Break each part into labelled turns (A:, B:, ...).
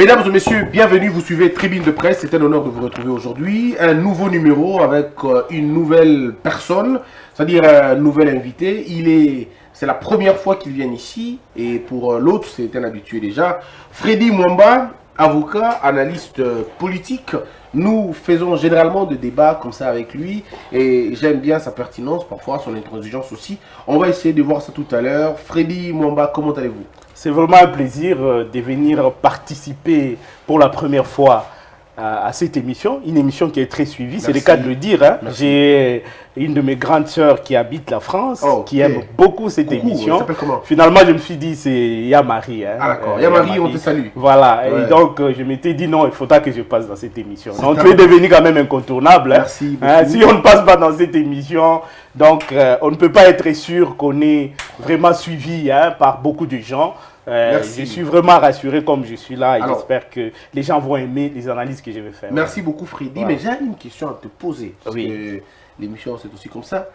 A: Mesdames et messieurs, bienvenue, vous suivez Tribune de Presse, c'est un honneur de vous retrouver aujourd'hui. Un nouveau numéro avec une nouvelle personne, c'est-à-dire un nouvel invité. C'est la première fois qu'il vient ici et pour l'autre, c'est un habitué déjà. Freddy Mwamba, avocat, analyste politique. Nous faisons généralement des débats comme ça avec lui et j'aime bien sa pertinence, parfois son intransigeance aussi. On va essayer de voir ça tout à l'heure. Freddy Mwamba, comment allez-vous?
B: C'est vraiment un plaisir de venir participer pour la première fois à cette émission, une émission qui est très suivie, c'est le cas de le dire. Hein. J'ai une de mes grandes sœurs qui habite la France, qui aime beaucoup cette émission.
A: Elle s'appelle comment?
B: Finalement, je me suis dit, c'est Yamari. Hein.
A: Ah d'accord, Yamari, on te salue.
B: Voilà, ouais. Et donc je m'étais dit, non, il faudra que je passe dans cette émission. Donc tu es devenu quand même incontournable.
A: Merci beaucoup.
B: Hein. Si on ne passe pas dans cette émission, donc on ne peut pas être sûr qu'on est vraiment suivi par beaucoup de gens. Je suis vraiment rassuré comme je suis là et j'espère que les gens vont aimer les analyses que je vais faire.
A: Merci beaucoup Freddy, voilà. Mais j'ai une question à te poser, parce que l'émission c'est aussi comme ça.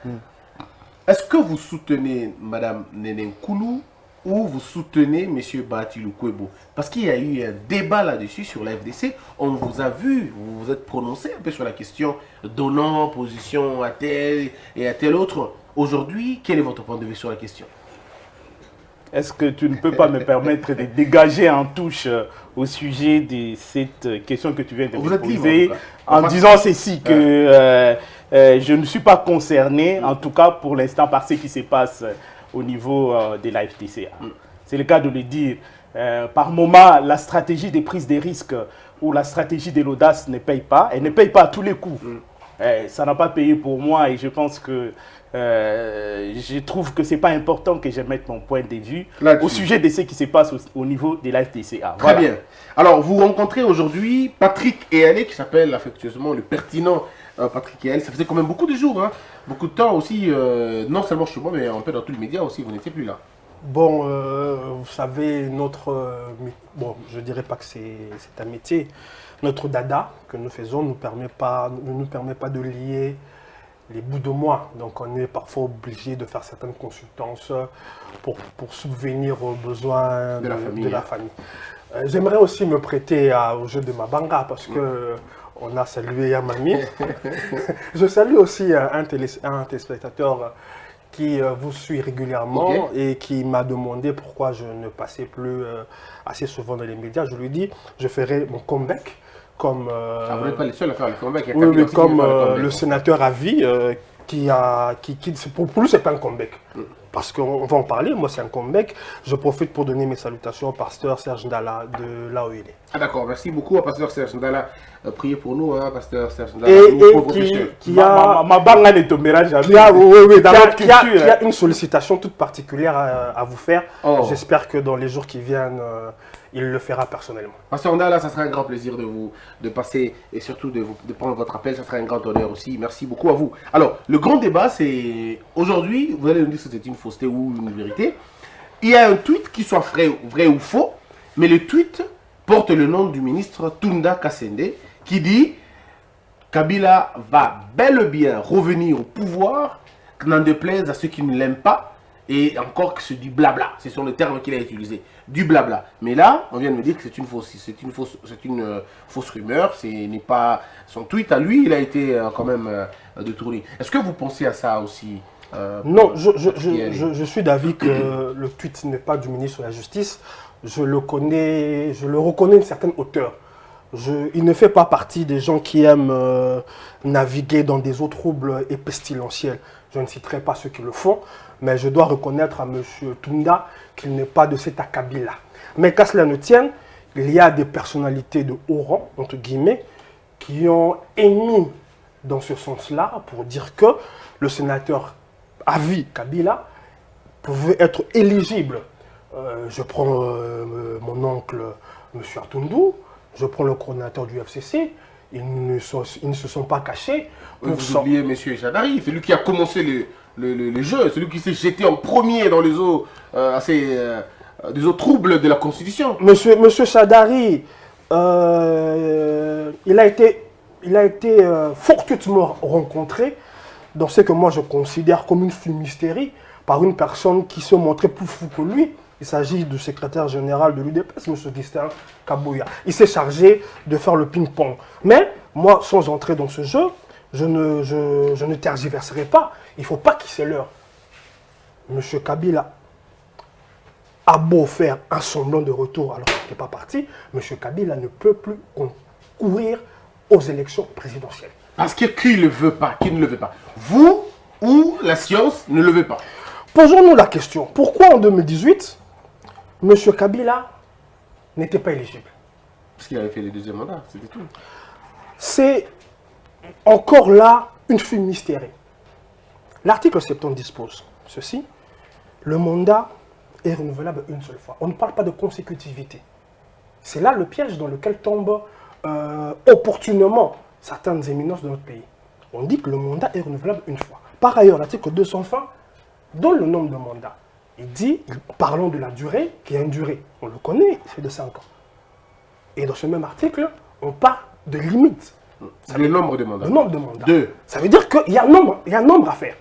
A: Est-ce que vous soutenez Madame Néné Nkoulou ou vous soutenez Monsieur Bahati Lukwebo? Parce qu'il y a eu un débat là-dessus sur la FDC, on vous a vu, vous vous êtes prononcé un peu sur la question donnant position à tel et à tel autre. Aujourd'hui, quel est votre point de vue sur la question?
B: Est-ce que tu ne peux pas me permettre de dégager en touche au sujet de cette question que tu viens de me poser en disant ceci, que je ne suis pas concerné, en tout cas pour l'instant, par ce qui se passe au niveau de la FDCA. C'est le cas de le dire. Par moment, la stratégie des prises de risques ou la stratégie de l'audace ne paye pas. Elle ne paye pas à tous les coups. Ça n'a pas payé pour moi et je pense que je trouve que ce n'est pas important que je mette mon point de vue au sujet de ce qui se passe au niveau de la FDCA.
A: Très bien. Alors, vous rencontrez aujourd'hui Patrick Eyalé, qui s'appelle affectueusement le pertinent Patrick Eyalé. Ça faisait quand même beaucoup de jours, hein, beaucoup de temps aussi, non seulement chez moi, mais un peu dans tous les médias aussi, vous n'étiez plus là.
C: Bon, vous savez, bon, je ne dirais pas que c'est un métier. Notre dada que nous faisons ne nous permet pas de lier les bouts de moi. Donc on est parfois obligé de faire certaines consultances pour subvenir aux besoins de la famille. J'aimerais aussi me prêter au jeu de Mabanga parce que on a salué Yamami. Je salue aussi un téléspectateur qui vous suit régulièrement et qui m'a demandé pourquoi je ne passais plus assez souvent dans les médias. Je lui dis, je ferai mon comeback. Comme,
A: vous n'êtes pas les seuls à faire le comeback.
C: Oui, mais comme le sénateur à vie, pour lui, ce n'est pas un comeback. Parce qu'on va en parler, moi c'est un comeback. Je profite pour donner mes salutations au pasteur Serge Ndala de là où il est.
A: Ah d'accord, merci beaucoup au pasteur Serge Ndala. Priez pour nous, hein, pasteur Serge Ndala.
C: Qui a une sollicitation toute particulière à vous faire. J'espère que dans les jours qui viennent, il le fera personnellement.
A: Pasteur Ndala, ça sera un grand plaisir de passer et surtout de prendre votre appel. Ça sera un grand honneur aussi. Merci beaucoup à vous. Alors, le grand débat, c'est aujourd'hui, vous allez nous dire que c'est une fausseté ou une vérité. Il y a un tweet qui soit vrai ou faux, mais le tweet porte le nom du ministre Tunda Kasende qui dit Kabila va bel et bien revenir au pouvoir, n'en déplaise à ceux qui ne l'aiment pas, et encore que c'est du blabla. Ce sont les termes qu'il a utilisés. Du blabla. Mais là, on vient de me dire que c'est une fausse rumeur. Ce n'est pas son tweet à lui, il a été quand même détourné. Est-ce que vous pensez à ça aussi?
C: Non, je suis d'avis que le tweet n'est pas du ministre de la Justice. Je le reconnais une certaine hauteur. Il ne fait pas partie des gens qui aiment naviguer dans des eaux troubles et pestilentielles. Je ne citerai pas ceux qui le font, mais je dois reconnaître à M. Tunda qu'il n'est pas de cet acabit-là. Mais qu'à cela ne tienne, il y a des personnalités de haut rang, entre guillemets, qui ont émis dans ce sens-là pour dire que le sénateur à vie Kabila pouvait être éligible. Je prends mon oncle, M. Artundou, je prends le coordinateur du FCC, ils ne se sont pas cachés.
A: Vous oubliez M. Jadari, c'est lui qui a commencé le jeu, c'est lui qui s'est jeté en premier dans les eaux des eaux troubles de la Constitution.
C: Monsieur Chadari, il a été fortuitement rencontré dans ce que moi je considère comme une fumisterie par une personne qui se montrait plus fou que lui, Il s'agit du secrétaire général de l'UDPS, M. Distin Kabouya. Il s'est chargé de faire le ping-pong. Mais moi, sans entrer dans ce jeu, je ne tergiverserai pas. Il ne faut pas qu'il s'éleure. M. Kabila a beau faire un semblant de retour alors qu'il n'est pas parti, M. Kabila ne peut plus concourir aux élections présidentielles.
A: Parce que qui ne le veut pas, qui ne le veut pas. Vous ou la science ne le veut pas.
C: Posons-nous la question. Pourquoi en 2018, M. Kabila n'était pas éligible?
A: Parce qu'il avait fait les deuxièmes mandats, c'était tout.
C: C'est encore là une fumisterie. L'article 70 dispose ceci. Le mandat est renouvelable une seule fois. On ne parle pas de consécutivité. C'est là le piège dans lequel tombent opportunement certaines éminences de notre pays. On dit que le mandat est renouvelable une fois. Par ailleurs, l'article 220 donne le nombre de mandats. Il dit, parlons de la durée, qui a une durée. On le connaît, c'est de 5 ans. Et dans ce même article, on parle de limite.
A: Le nombre de mandats.
C: Le nombre de mandats.
A: 2.
C: Ça veut dire qu'il y a un nombre à faire.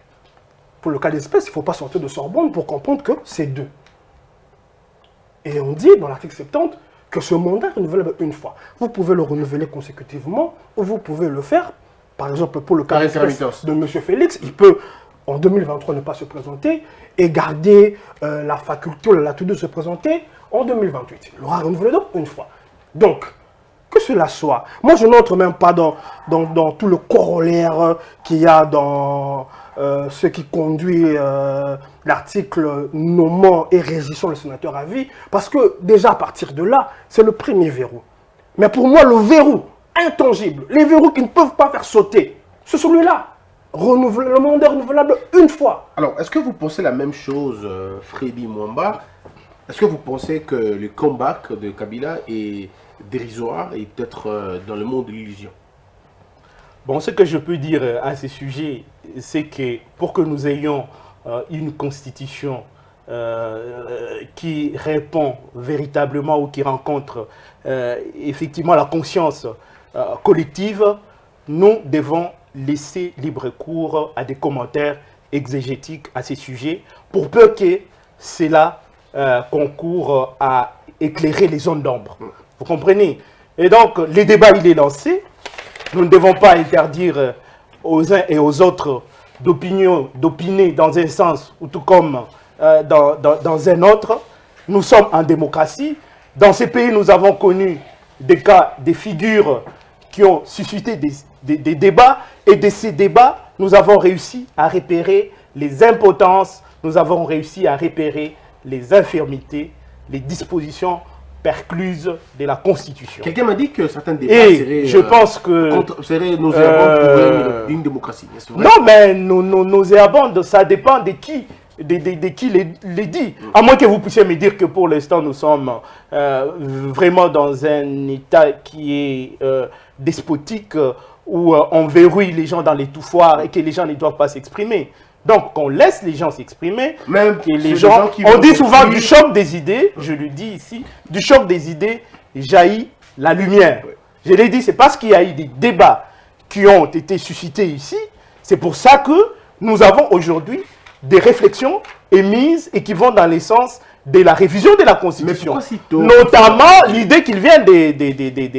C: Pour le cas d'espèce, il ne faut pas sortir de Sorbonne pour comprendre que c'est 2. Et on dit dans l'article 70 que ce mandat est renouvelable une fois. Vous pouvez le renouveler consécutivement ou vous pouvez le faire, par exemple pour le cas d'espèce de M. Félix, il peut en 2023 ne pas se présenter et garder la faculté ou la latitude de se présenter en 2028. Il aura renouvelé donc une fois. Donc, que cela soit. Moi, je n'entre même pas dans tout le corollaire qu'il y a dans ce qui conduit l'article nommant et régissant le sénateur à vie, parce que déjà à partir de là, c'est le premier verrou. Mais pour moi, le verrou intangible, les verrous qui ne peuvent pas faire sauter, c'est celui-là. Le mandat renouvelable une fois.
A: Alors, est-ce que vous pensez la même chose, Freddy Mwamba? Est-ce que vous pensez que le comeback de Kabila est dérisoire et peut-être dans le monde de l'illusion?
B: Bon, ce que je peux dire à ce sujet, c'est que pour que nous ayons une constitution qui répond véritablement ou qui rencontre effectivement la conscience collective, nous devons laisser libre cours à des commentaires exégétiques à ces sujets pour peu que cela concourt à éclairer les zones d'ombre. Vous comprenez? Et donc, le débat, il est lancé. Nous ne devons pas interdire aux uns et aux autres d'opiner dans un sens ou tout comme dans un autre. Nous sommes en démocratie. Dans ces pays, nous avons connu des cas, des figures qui ont suscité des débats. Et de ces débats, nous avons réussi à repérer les impotences, nous avons réussi à repérer les infirmités, les dispositions percluses de la Constitution.
A: Quelqu'un m'a dit que certains débats seraient,
B: je pense que
A: seraient nauséabondes pour une démocratie.
B: Non, mais nauséabondes, ça dépend de qui les dit. À moins que vous puissiez me dire que pour l'instant, nous sommes vraiment dans un état qui est despotique, où on verrouille les gens dans les touffoirs et que les gens ne doivent pas s'exprimer. Donc, on laisse les gens s'exprimer.
A: Même
B: que les gens on dit souvent du choc des idées, je le dis ici, du choc des idées jaillit la lumière. Oui. Je l'ai dit, c'est parce qu'il y a eu des débats qui ont été suscités ici. C'est pour ça que nous avons aujourd'hui des réflexions émises et qui vont dans le sens de la révision de la Constitution.
A: Si tôt,
B: notamment l'idée qu'il vient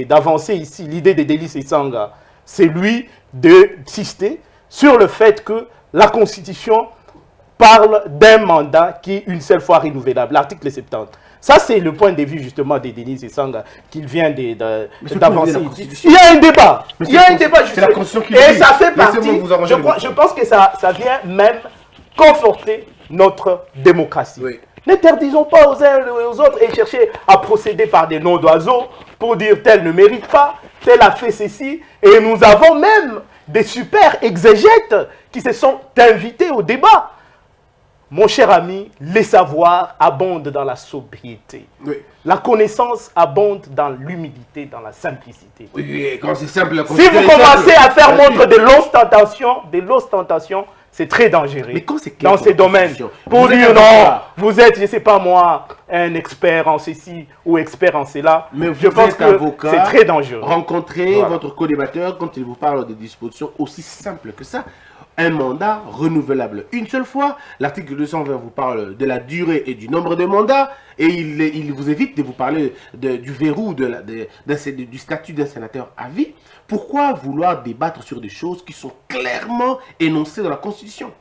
B: d'avancer ici, l'idée de Délice Essanga, c'est lui d'insister sur le fait que la Constitution parle d'un mandat qui est une seule fois renouvelable, l'article 70. Ça, c'est le point de vue justement de Denis Essanga qu'il vient d'avancer ici. Il y a un débat. Il y a un débat.
A: C'est la Constitution qui
B: et ça fait partie. Je pense que ça vient même conforter notre démocratie. Oui. N'interdisons pas aux uns et aux autres et chercher à procéder par des noms d'oiseaux pour dire tel ne mérite pas, tel a fait ceci. Et nous avons même des super exégètes qui se sont invités au débat. Mon cher ami, les savoirs abondent dans la sobriété. Oui. La connaissance abonde dans l'humilité, dans la simplicité.
A: Oui, quand c'est simple,
B: si vous commencez à faire montre de l'ostentation, c'est très dangereux dans ces domaines. Pour dire non, vous êtes, je ne sais pas moi, un expert en ceci ou expert en cela.
A: Mais je pense que
B: c'est très dangereux.
A: Rencontrez votre co-débatteur quand il vous parle de dispositions aussi simples que ça. un mandat renouvelable une seule fois. L'article 220 vous parle de la durée et du nombre de mandats. Et il vous évite de vous parler du verrou du statut d'un sénateur à vie. Pourquoi vouloir débattre sur des choses qui sont clairement énoncées dans la Constitution?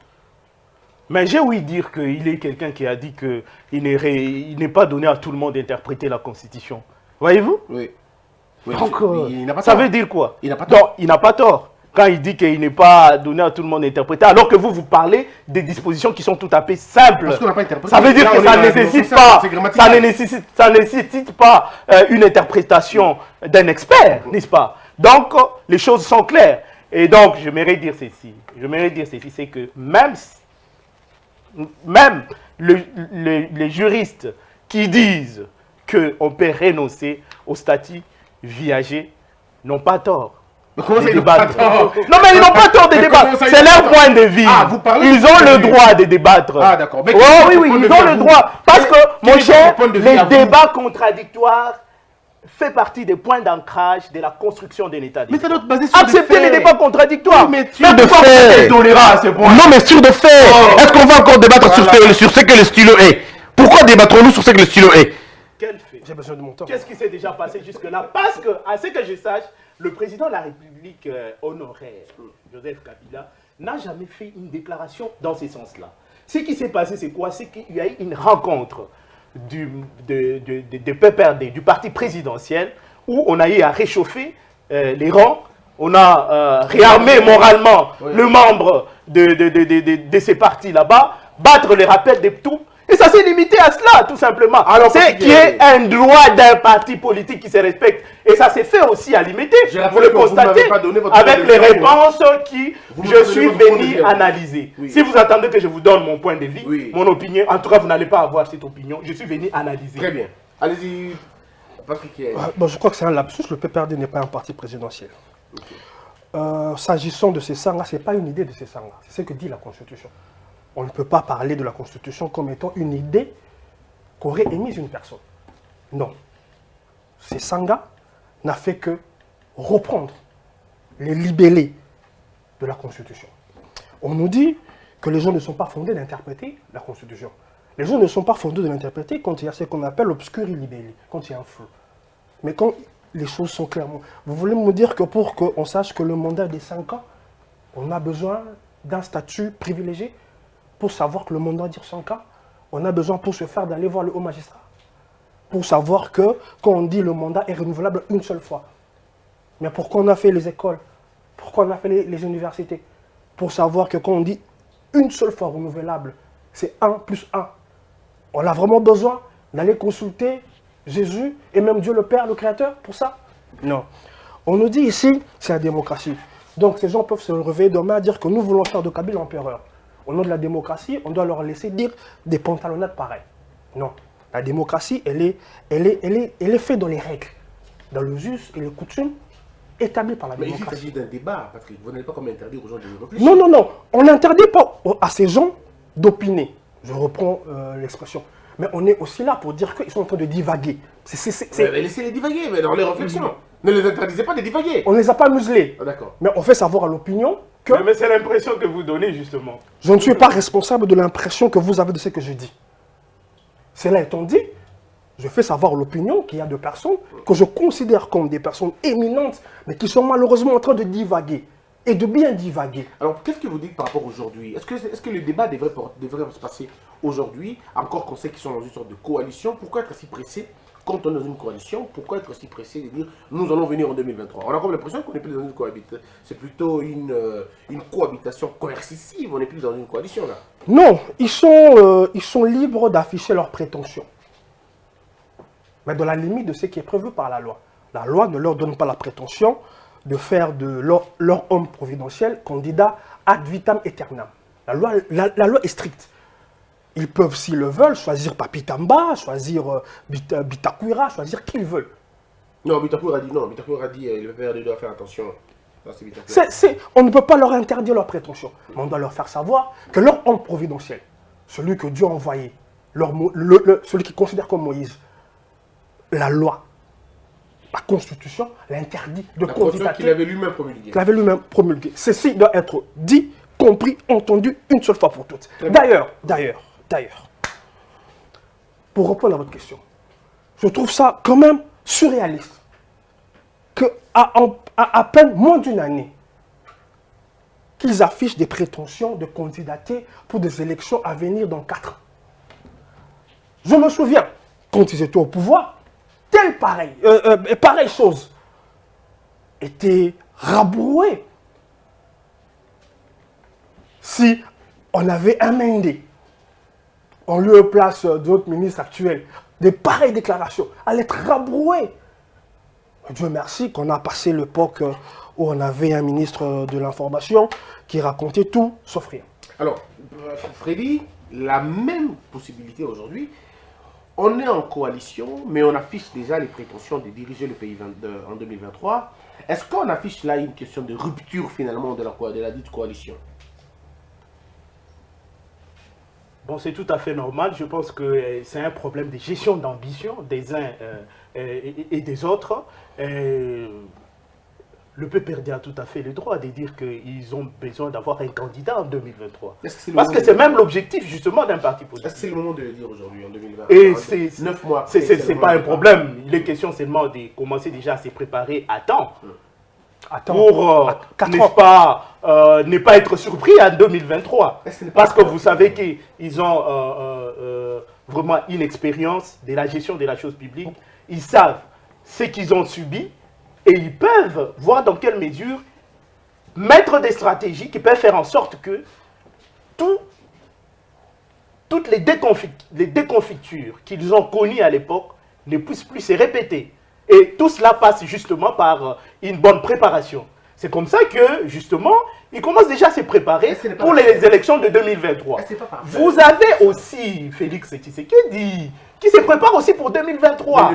B: Mais j'ai ouï dire qu'il est quelqu'un qui a dit qu'il n'est pas donné à tout le monde d'interpréter la Constitution. Voyez-vous?
A: Oui.
B: Donc,
A: il n'a pas
B: ça
A: tort.
B: veut dire quoi?
A: Il n'a pas tort.
B: Non, il n'a pas tort. Quand il dit qu'il n'est pas donné à tout le monde d'interpréter, alors que vous parlez des dispositions qui sont tout à fait simples.
A: Parce qu'on n'a pas interprété.
B: Ça veut dire
A: Là,
B: que
A: on
B: ça
A: est
B: ne
A: dans
B: nécessite
A: ça,
B: pas,
A: c'est grammatical.
B: ça nécessite pas une interprétation d'un expert, n'est-ce pas? Donc, les choses sont claires. Et donc, je m'aimerais dire ceci. C'est que même les juristes qui disent qu'on peut renoncer au statut viager n'ont pas tort.
A: Mais comment ça,
B: de
A: ils n'ont pas
B: débattre.
A: tort?
B: Non, mais ils n'ont pas tort de
A: Mais
B: débattre.
A: comment ça,
B: C'est
A: ils n'ont
B: leur
A: pas
B: point de vue.
A: Ah, vous parlez
B: Ils
A: de
B: ont
A: point
B: le
A: de vue.
B: droit de débattre.
A: Ah, d'accord. Mais
B: Oh,
A: quel est
B: oui,
A: votre
B: ils
A: point
B: ont
A: de
B: le
A: vue,
B: droit. Parce que,
A: quel
B: mon
A: est
B: cher,
A: votre point de vue à
B: les
A: vous?
B: débats contradictoires fait partie des points d'ancrage de la construction d'un État.
A: Mais ça doit être basé sur des
B: Accepter les
A: faits.
B: débats contradictoires.
A: Oui, mais
B: Mais
A: de
B: pourquoi
A: faits.
B: vous êtes tolérant à ce point?
D: Non, mais sur de faits.
A: Oh.
D: Est-ce qu'on va encore débattre sur ce que le stylo est? Pourquoi débattrons-nous sur ce que le stylo est?
B: Quel fait?
C: J'ai besoin de mon temps.
B: Qu'est-ce qui s'est déjà passé jusque-là? Parce que, à ce que je sache, le président de la République honoraire, Joseph Kabila, n'a jamais fait une déclaration dans ce sens-là. Ce qui s'est passé, c'est quoi? C'est qu'il y a eu une rencontre du PPRD, du parti présidentiel, où on a eu à réchauffer les rangs. On a réarmé moralement le membre de ces partis là-bas, battre les rappels des troupes. Et ça s'est limité à cela, tout simplement. C'est qui est un droit d'un parti politique qui se respecte. Et ça s'est fait aussi à limiter. Vous le constatez avec les réponses que je suis venu analyser.
A: Oui.
B: Si vous attendez que je vous donne mon point de vue,
A: Oui.
B: mon opinion, en tout cas, vous n'allez pas avoir cette opinion. Je suis venu analyser.
A: Très bien. Allez-y, Patrick.
C: Bon, je crois que c'est un lapsus. Le PPRD n'est pas un parti présidentiel. S'agissant de ces sangs-là, ce n'est pas une idée de ces sangs-là. C'est ce que dit la Constitution. On ne peut pas parler de la Constitution comme étant une idée qu'aurait émise une personne. Non. Ces sangas n'a fait que reprendre les libellés de la Constitution. On nous dit que les gens ne sont pas fondés d'interpréter la Constitution. Les gens ne sont pas fondés de l'interpréter quand il y a ce qu'on appelle l'obscuri libelli, quand il y a un flou. Mais quand les choses sont clairement... Vous voulez me dire que pour qu'on sache que le mandat est de 5 ans, on a besoin d'un statut privilégié? Pour savoir que le mandat dure 5 ans, on a besoin pour se faire d'aller voir le haut magistrat. Pour savoir que quand on dit le mandat est renouvelable une seule fois. Mais pourquoi on a fait les écoles? Pourquoi on a fait les universités? Pour savoir que quand on dit une seule fois renouvelable, c'est 1 plus 1. On a vraiment besoin d'aller consulter Jésus et même Dieu le Père, le Créateur, pour ça? Non. On nous dit ici, c'est la démocratie. Donc ces gens peuvent se réveiller demain à dire que nous voulons faire de Kabila l'empereur. Au nom de la démocratie, on doit leur laisser dire des pantalonnades pareilles. Non. La démocratie, elle est faite dans les règles, dans les us et les coutumes établis par la
A: Mais ici, il
C: démocratie.
A: s'agit d'un débat, Patrick. Vous n'allez pas comme interdire aux gens de réfléchir.
C: Non, non, non. On n'interdit pas à ces gens d'opiner. Je reprends l'expression. Mais on est aussi là pour dire qu'ils sont en train de divaguer.
A: Mais laissez-les divaguer, mais dans les réflexions. Ne les interdisez pas de divaguer.
C: On ne les a pas muselés.
A: Ah, d'accord.
C: Mais on fait savoir à l'opinion que
B: Mais c'est l'impression que vous donnez, justement.
C: je ne suis pas responsable de l'impression que vous avez de ce que je dis. Cela étant dit, je fais savoir à l'opinion qu'il y a des personnes que je considère comme des personnes éminentes, mais qui sont malheureusement en train de divaguer. Et de bien divaguer.
A: Alors, qu'est-ce que vous dites par rapport aujourd'hui? Est-ce que le débat devrait se passer aujourd'hui, encore qu'on sait qu'ils sont dans une sorte de coalition? Pourquoi être si pressé quand on est dans une coalition? Pourquoi être si pressé de dire nous allons venir en 2023? On a comme l'impression qu'on n'est plus dans une cohabitation. C'est plutôt une cohabitation coercitive. On n'est plus dans une coalition là.
C: Non, ils sont libres d'afficher leurs prétentions. Mais dans la limite de ce qui est prévu par la loi. La loi ne leur donne pas la prétention de faire de leur homme providentiel candidat ad vitam aeternam. La loi est stricte. Ils peuvent, s'ils le veulent, choisir Papi Tamba, choisir Bitakwira, choisir qui ils veulent.
A: Non, Bitakwira a dit non. Bitakwira a dit le PPRD doit faire attention. Ça, c'est Bitakwira.
C: On ne peut pas leur interdire leurs prétentions. Mais on doit leur faire savoir que leur homme providentiel, celui que Dieu a envoyé, celui qu'ils considèrent comme Moïse, la loi, la Constitution l'interdit de
A: La Constitution
C: candidater.
A: qu'il avait lui-même promulguée.
C: Qu'il avait lui-même promulgué. Ceci doit être dit, compris, entendu une seule fois pour toutes. D'ailleurs, pour répondre à votre question, je trouve ça quand même surréaliste qu'à à peine moins d'une année, qu'ils affichent des prétentions de candidater pour des élections à venir dans 4 ans. Je me souviens, quand ils étaient au pouvoir, pareille chose était rabrouée. Si on avait amendé en lieu et place de notre ministre actuel, de pareilles déclarations allaient être rabrouées. Dieu merci qu'on a passé l'époque où on avait un ministre de l'information qui racontait tout sauf rien.
A: Alors, Freddy, la même possibilité aujourd'hui, on est en coalition, mais on affiche déjà les prétentions de diriger le pays en 2023. Est-ce qu'on affiche là une question de rupture finalement de la dite coalition?
B: Bon, c'est tout à fait normal. Je pense que c'est un problème de gestion d'ambition des uns et des autres. Le PPRD a tout à fait le droit de dire qu'ils ont besoin d'avoir un candidat en 2023. Parce que c'est même l'objectif justement d'un parti politique.
A: Est-ce que c'est le moment de le dire aujourd'hui en 2023?
B: Et c'est
A: 9 mois.
B: C'est pas un problème. Il est question seulement de commencer déjà à se préparer à temps. Pour ne pas être surpris en 2023. Parce que vous savez qu'ils ont vraiment une expérience de la gestion de la chose publique. Ils savent ce qu'ils ont subi et ils peuvent voir dans quelle mesure mettre des stratégies qui peuvent faire en sorte que toutes les déconfitures qu'ils ont connues à l'époque ne puissent plus se répéter. Et tout cela passe justement par une bonne préparation. C'est comme ça que, justement, ils commencent déjà à se préparer pour les élections de 2023. Vous avez aussi Félix Tshisekedi qui se prépare aussi pour 2023.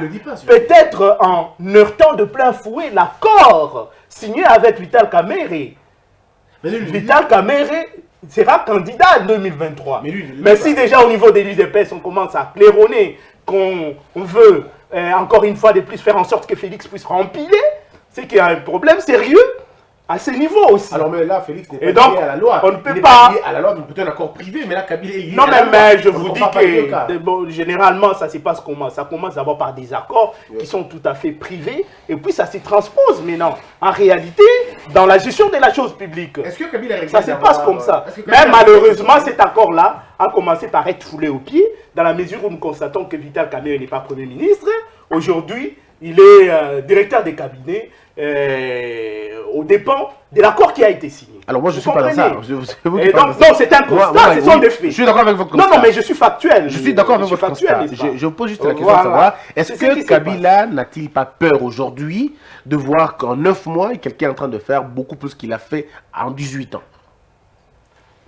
B: Peut-être en heurtant de plein fouet l'accord signé avec Vital Kamerhe. Vital Kamerhe sera candidat en 2023. Mais si déjà au niveau des l'UDPS, on commence à claironner qu'on veut encore une fois de plus faire en sorte que Félix puisse rempiler, c'est qu'il y a un problème sérieux à ce niveau aussi.
A: Alors mais là, Félix n'est pas lié à la loi.
B: On ne peut pas...
A: lié à la loi, mais plutôt un accord privé, mais là, Kabila est lié
B: non,
A: à la loi.
B: mais je vous dis que bon, généralement, ça se passe comment? Ça commence d'abord par des accords qui sont tout à fait privés, et puis ça se transpose maintenant. En réalité, dans la gestion de la chose publique,
A: est-ce que Kabila
B: ça se passe comme ça. Mais malheureusement, cet accord-là a commencé par être foulé aux pieds, dans la mesure où nous constatons que Vital Kamerhe n'est pas Premier ministre. Aujourd'hui, il est directeur des cabinets aux dépens de l'accord qui a été signé.
A: Alors moi, je ne suis pas dans ça. Donc,
B: c'est un constat, ce sont des faits.
A: Je suis d'accord avec votre constat.
B: Non, mais je suis factuel.
A: Je suis d'accord avec votre constat. Je vous pose juste la question de savoir, est-ce que Kabila n'a-t-il pas peur aujourd'hui de voir qu'en 9 mois, quelqu'un est en train de faire beaucoup plus qu'il a fait en 18 ans?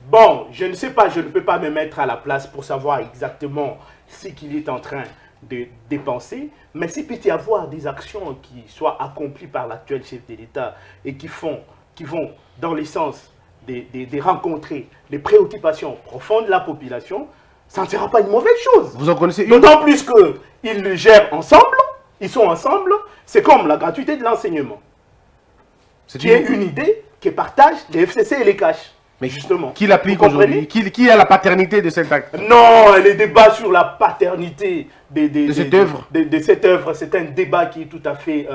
B: Bon, je ne sais pas, je ne peux pas me mettre à la place pour savoir exactement ce qu'il est en train de dépenser, mais s'il peut y avoir des actions qui soient accomplies par l'actuel chef de l'État et qui vont dans le sens de rencontrer les préoccupations profondes de la population, ça ne sera pas une mauvaise chose.
A: Vous en connaissez une?
B: D'autant plus qu'ils le gèrent ensemble, ils sont ensemble, c'est comme la gratuité de l'enseignement. C'est une idée que partagent les FCC et les CACH.
A: Mais justement, qui l'applique aujourd'hui? Qui a la paternité de cet acte?
B: Non, les débats sur la paternité
A: de cette œuvre,
B: c'est un débat qui est tout à fait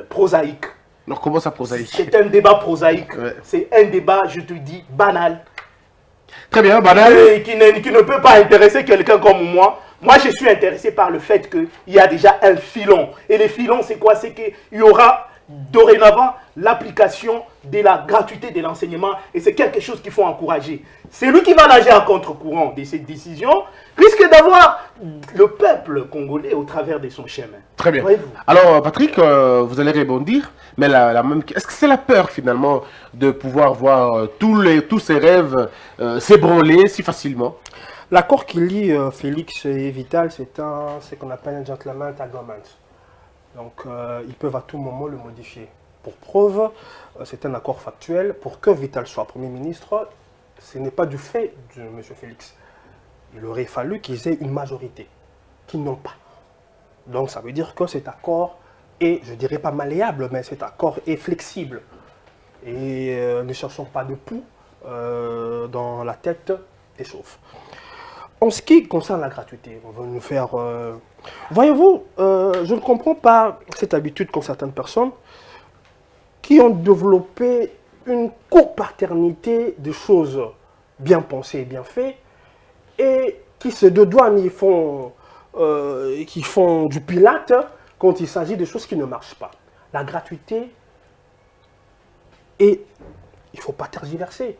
B: prosaïque.
A: Alors comment ça prosaïque?
B: C'est un débat prosaïque. Ouais. C'est un débat, je te dis, banal.
A: Très bien, banal.
B: Et qui ne peut pas intéresser quelqu'un comme moi. Moi, je suis intéressé par le fait qu'il y a déjà un filon. Et le filon, c'est quoi? C'est qu'il y aura dorénavant l'application de la gratuité de l'enseignement, et c'est quelque chose qu'il faut encourager. C'est lui qui va nager à contre-courant de cette décision, risque d'avoir le peuple congolais au travers de son chemin.
A: Très bien. Alors Patrick, vous allez rebondir, mais est-ce que c'est la peur finalement de pouvoir voir tous ces rêves s'ébranler si facilement?
C: L'accord qui lie Félix et Vital, c'est ce qu'on appelle un gentleman agreement. Donc, ils peuvent à tout moment le modifier. Pour preuve, c'est un accord factuel. Pour que Vital soit Premier ministre, ce n'est pas du fait de M. Félix. Il aurait fallu qu'ils aient une majorité, qu'ils n'ont pas. Donc, ça veut dire que cet accord est, je ne dirais pas malléable, mais cet accord est flexible. Et ne cherchons pas de poux dans la tête des chauves. En ce qui concerne la gratuité, on va nous faire... Voyez-vous, je ne comprends pas cette habitude qu'ont certaines personnes qui ont développé une copaternité de choses bien pensées et bien faites et qui se dédouanent, qui font du pilate quand il s'agit de choses qui ne marchent pas. La gratuité, et il ne faut pas tergiverser.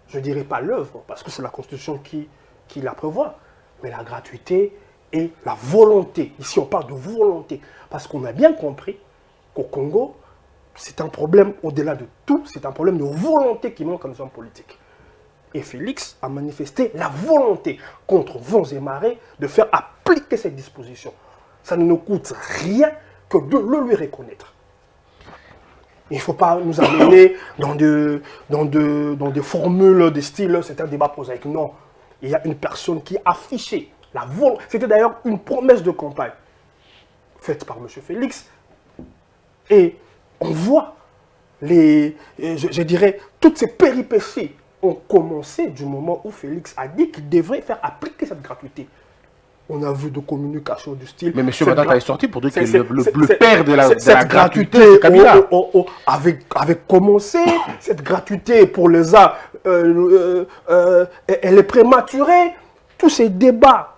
C: Je ne dirais pas l'œuvre, parce que c'est la Constitution qui la prévoit, mais la gratuité et la volonté. Ici, on parle de volonté, parce qu'on a bien compris qu'au Congo, c'est un problème, au-delà de tout, c'est un problème de volonté qui manque à nos hommes politiques. Et Félix a manifesté la volonté contre vents et marées de faire appliquer cette disposition. Ça ne nous coûte rien que de le lui reconnaître. Il ne faut pas nous amener dans des formules, des styles, c'est un débat prosaïque. Non, il y a une personne qui a affiché la volonté. C'était d'ailleurs une promesse de campagne faite par M. Félix. Et on voit, je dirais, toutes ces péripéties ont commencé du moment où Félix a dit qu'il devrait faire appliquer cette gratuité. On a vu de communication du style...
A: Mais M. Matata est sorti pour dire que le père de la gratuité, c'est
C: Kabila. Avait commencé, cette gratuité pour les uns, elle est prématurée. Tous ces débats,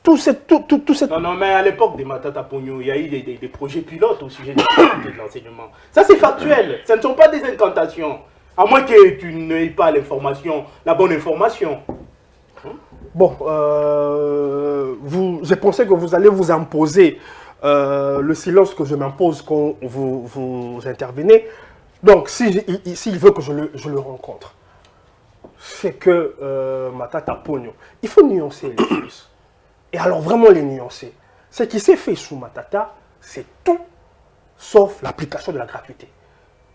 C: tout cette...
B: Non, mais à l'époque des Matata Pogno, il y a eu des projets pilotes au sujet de l'enseignement. Ça, c'est factuel. Ce ne sont pas des incantations. À moins que tu n'aies pas l'information, la bonne information.
C: Bon, j'ai pensé que vous allez vous imposer le silence que je m'impose quand vous intervenez. Donc, s'il veut que je le rencontre, c'est que Matata Pogno, il faut nuancer les choses. Et alors, vraiment les nuancer. Ce qui s'est fait sous Matata, c'est tout sauf l'application de la gratuité.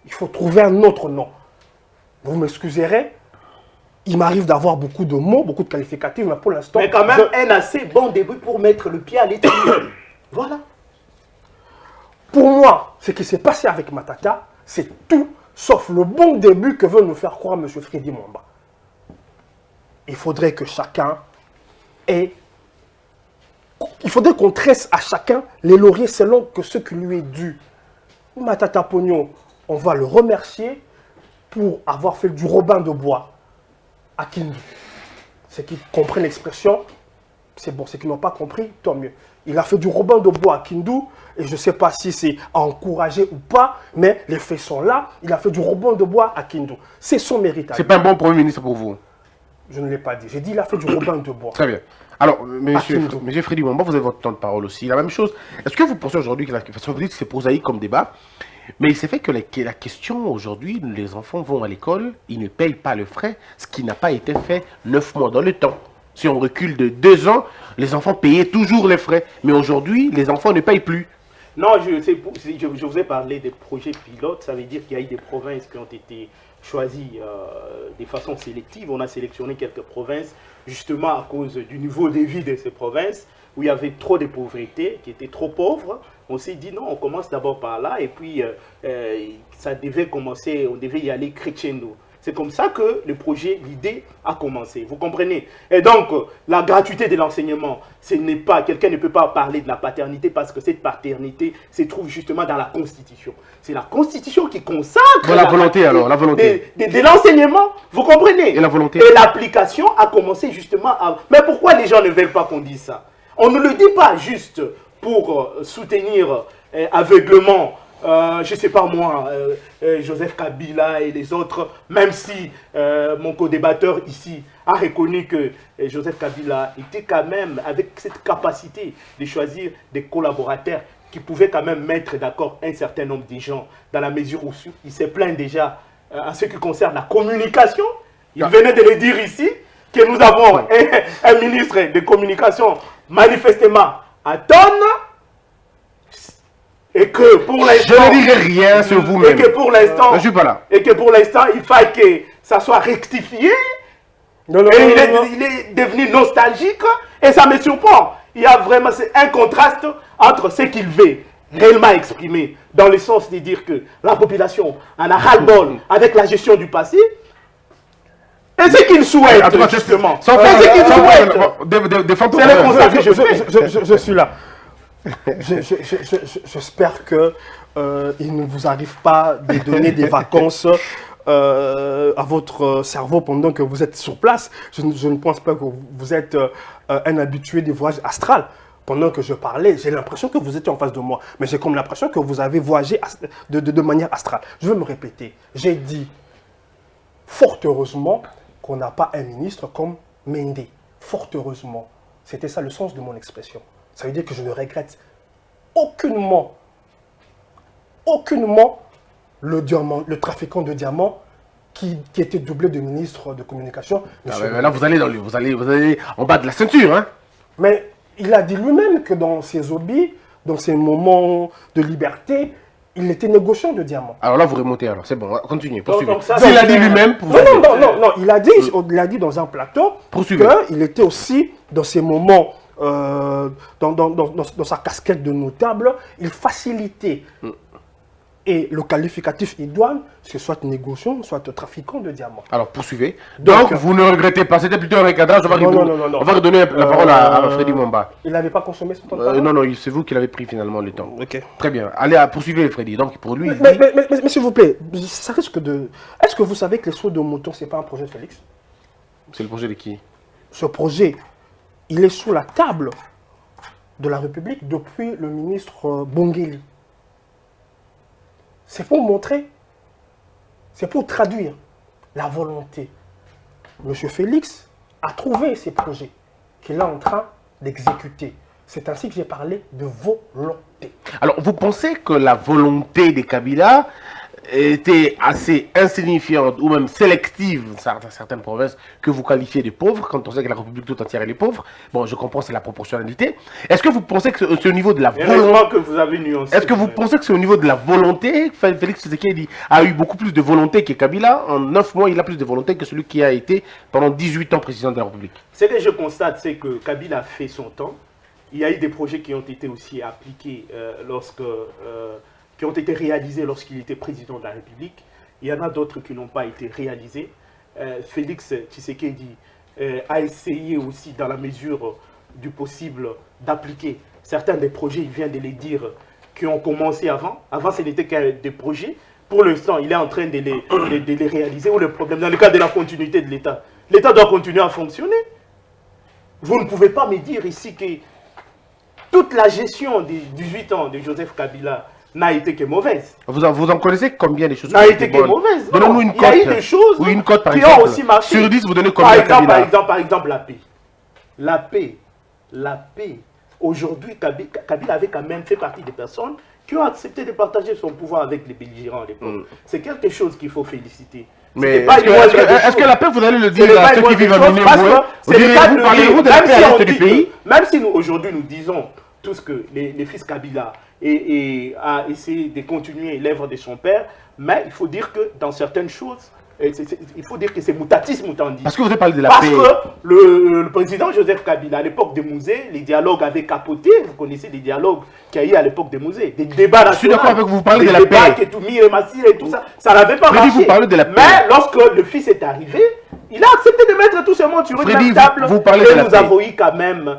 C: Il faut trouver un autre nom. Vous m'excuserez, il m'arrive d'avoir beaucoup de mots, beaucoup de qualificatifs, mais pour l'instant...
B: Mais quand même, un assez bon début pour mettre le pied à l'étrier. Voilà.
C: Pour moi, ce qui s'est passé avec Matata, c'est tout sauf le bon début que veut nous faire croire M. Freddy Mwamba. Il faudrait que chacun ait... Il faudrait qu'on tresse à chacun les lauriers selon que ce qui lui est dû. Matata Pogno, on va le remercier pour avoir fait du robin de bois à Kindu. Ceux qui comprennent l'expression, c'est bon. Ceux qui n'ont pas compris, tant mieux. Il a fait du robin de bois à Kindu, et je ne sais pas si c'est à encourager ou pas, mais les faits sont là. Il a fait du robin de bois à Kindu. C'est son mérite.
A: C'est pas un bon Premier ministre pour vous?
C: Je ne l'ai pas dit. J'ai dit il a fait du robin de bois.
A: Très bien. Alors, monsieur Freddy Mwamba, vous avez votre temps de parole aussi. La même chose. Est-ce que vous pensez aujourd'hui que c'est prosaïque comme débat, mais il s'est fait que la question aujourd'hui, les enfants vont à l'école, ils ne payent pas le frais, ce qui n'a pas été fait 9 mois dans le temps. Si on recule de 2 ans, les enfants payaient toujours les frais. Mais aujourd'hui, les enfants ne payent plus.
B: Non, je vous ai parlé des projets pilotes. Ça veut dire qu'il y a eu des provinces qui ont été choisies de façon sélective. On a sélectionné quelques provinces, justement à cause du niveau de vie de ces provinces, où il y avait trop de pauvreté, qui étaient trop pauvres. On s'est dit non, on commence d'abord par là, et puis ça devait commencer, on devait y aller crescendo. C'est comme ça que le projet, l'idée a commencé. Vous comprenez? Et donc, la gratuité de l'enseignement, ce n'est pas, quelqu'un ne peut pas parler de la paternité parce que cette paternité se trouve justement dans la Constitution. C'est la Constitution qui consacre
A: la volonté alors, la volonté
B: de l'enseignement. Vous comprenez?
A: Et la volonté.
B: Et l'application a commencé justement à... Mais pourquoi les gens ne veulent pas qu'on dise ça? On ne le dit pas juste pour soutenir aveuglement, je ne sais pas moi, Joseph Kabila et les autres, même si mon co-débatteur ici a reconnu que Joseph Kabila était quand même avec cette capacité de choisir des collaborateurs qui pouvaient quand même mettre d'accord un certain nombre de gens, dans la mesure où il s'est plaint déjà en ce qui concerne la communication. Il venait de le dire ici, que nous avons un ministre de communication manifestement à tonne, et que pour l'instant...
A: Je ne dirai rien sur vous-même.
B: Et que pour l'instant...
A: je suis pas là.
B: Et que pour l'instant, il faille que ça soit rectifié. Il est devenu nostalgique, et ça me surprend. Il y a vraiment un contraste entre ce qu'il veut réellement exprimé, dans le sens de dire que la population en a ras-le-bol avec la gestion du passé. Et ce qu'ils souhaitent, justement. C'est le constat que je fais.
C: Je suis là. J'espère que il ne vous arrive pas de donner des vacances à votre cerveau pendant que vous êtes sur place. Je ne pense pas que vous êtes un habitué des voyages astrales. Pendant que je parlais, j'ai l'impression que vous étiez en face de moi. Mais j'ai comme l'impression que vous avez voyagé de manière astrale. Je vais me répéter. J'ai dit, fort heureusement, qu'on n'a pas un ministre comme Mende. Fort heureusement. C'était ça le sens de mon expression. Ça veut dire que je ne regrette aucunement le trafiquant de diamants qui était doublé de ministre de communication.
A: Là, vous allez en bas de la ceinture, hein?
C: Mais il a dit lui-même que dans ses hobbies, dans ses moments de liberté, il était négociant de diamants.
A: Alors là, vous remontez, alors c'est bon, continuez, poursuivez.
C: Il a dit lui-même... Non, il a dit dans un plateau qu'il était aussi, dans ses moments, dans sa casquette de notable, il facilitait. Et le qualificatif idoine, c'est soit négociant, soit trafiquant de diamants.
A: Alors, poursuivez. Donc vous ne regrettez pas, c'était plutôt un recadrage. On va redonner la parole à Freddy Mwamba.
C: Il n'avait pas consommé son temps de parole?
A: Non, c'est vous qui l'avez pris finalement le temps.
C: Ok.
A: Très bien. Allez, poursuivez Freddy. Donc pour lui...
C: Mais s'il vous plaît, ça risque de... Est-ce que vous savez que les sauts de mouton, ce n'est pas un projet de Félix?
A: C'est le projet de qui?
C: Ce projet, il est sous la table de la République depuis le ministre Bongeli. C'est pour montrer, c'est pour traduire la volonté. Monsieur Félix a trouvé ces projets qu'il est en train d'exécuter. C'est ainsi que j'ai parlé de volonté.
A: Alors, vous pensez que la volonté des Kabila était assez insignifiante ou même sélective dans certaines provinces que vous qualifiez de pauvres, quand on sait que la République tout entière elle est pauvre? Bon, je comprends, c'est la proportionnalité. Est-ce que vous pensez que c'est au niveau de la volonté
B: que vous avez nuancé?
A: Est-ce que vous pensez que c'est au niveau de la volonté? Félix Tshisekedi a eu beaucoup plus de volonté que Kabila. En 9 mois, il a plus de volonté que celui qui a été pendant 18 ans président de la République.
B: Ce que je constate, c'est que Kabila a fait son temps. Il y a eu des projets qui ont été aussi appliqués qui ont été réalisés lorsqu'il était président de la République. Il y en a d'autres qui n'ont pas été réalisés. Félix Tshisekedi a essayé aussi, dans la mesure du possible, d'appliquer certains des projets, il vient de les dire, qui ont commencé avant. Avant, ce n'était que des projets. Pour l'instant, il est en train de les réaliser. Ou le problème, dans le cas de la continuité de l'État, l'État doit continuer à fonctionner. Vous ne pouvez pas me dire ici que toute la gestion des 18 ans de Joseph Kabila n'a été que mauvaise.
A: Vous en connaissez combien de choses
B: n'a été que mauvaise.
A: Donnez-nous une cote.
B: Il y a eu des choses
A: une cote, par
B: qui
A: exemple.
B: ont aussi marché.
A: Sur 10, vous donnez combien
B: par exemple, la paix. La paix. Aujourd'hui, Kabila avait quand même fait partie des personnes qui ont accepté de partager son pouvoir avec les belligérants à l'époque. C'est quelque chose qu'il faut féliciter.
A: Mais est-ce que la paix, vous allez le dire à ceux qui vivent à Minembwe? Parlez-vous de la paix à l'est du pays?
B: Même si aujourd'hui nous disons tous que les fils Kabila a essayé de continuer l'œuvre de son père, mais il faut dire que dans certaines choses, il faut dire que c'est mutatis mutandis.
A: Parce que vous avez parlé de la
B: paix.
A: Parce
B: que le président Joseph Kabila, à l'époque de Mouzé, les dialogues avaient capoté. Vous connaissez des dialogues qu'il y a eu à l'époque de Mouzé. Des débats nationaux.
A: Je suis d'accord avec vous, vous parlez de la paix.
B: Des débats Ketoumi et Massir et tout ça. Ça n'avait pas marché.
A: Vous parlez de la paix.
B: Mais lorsque le fils est arrivé, il a accepté de mettre tout ce monde sur une même table.
A: Vous parlez de la paix.
B: Nous avons eu quand même,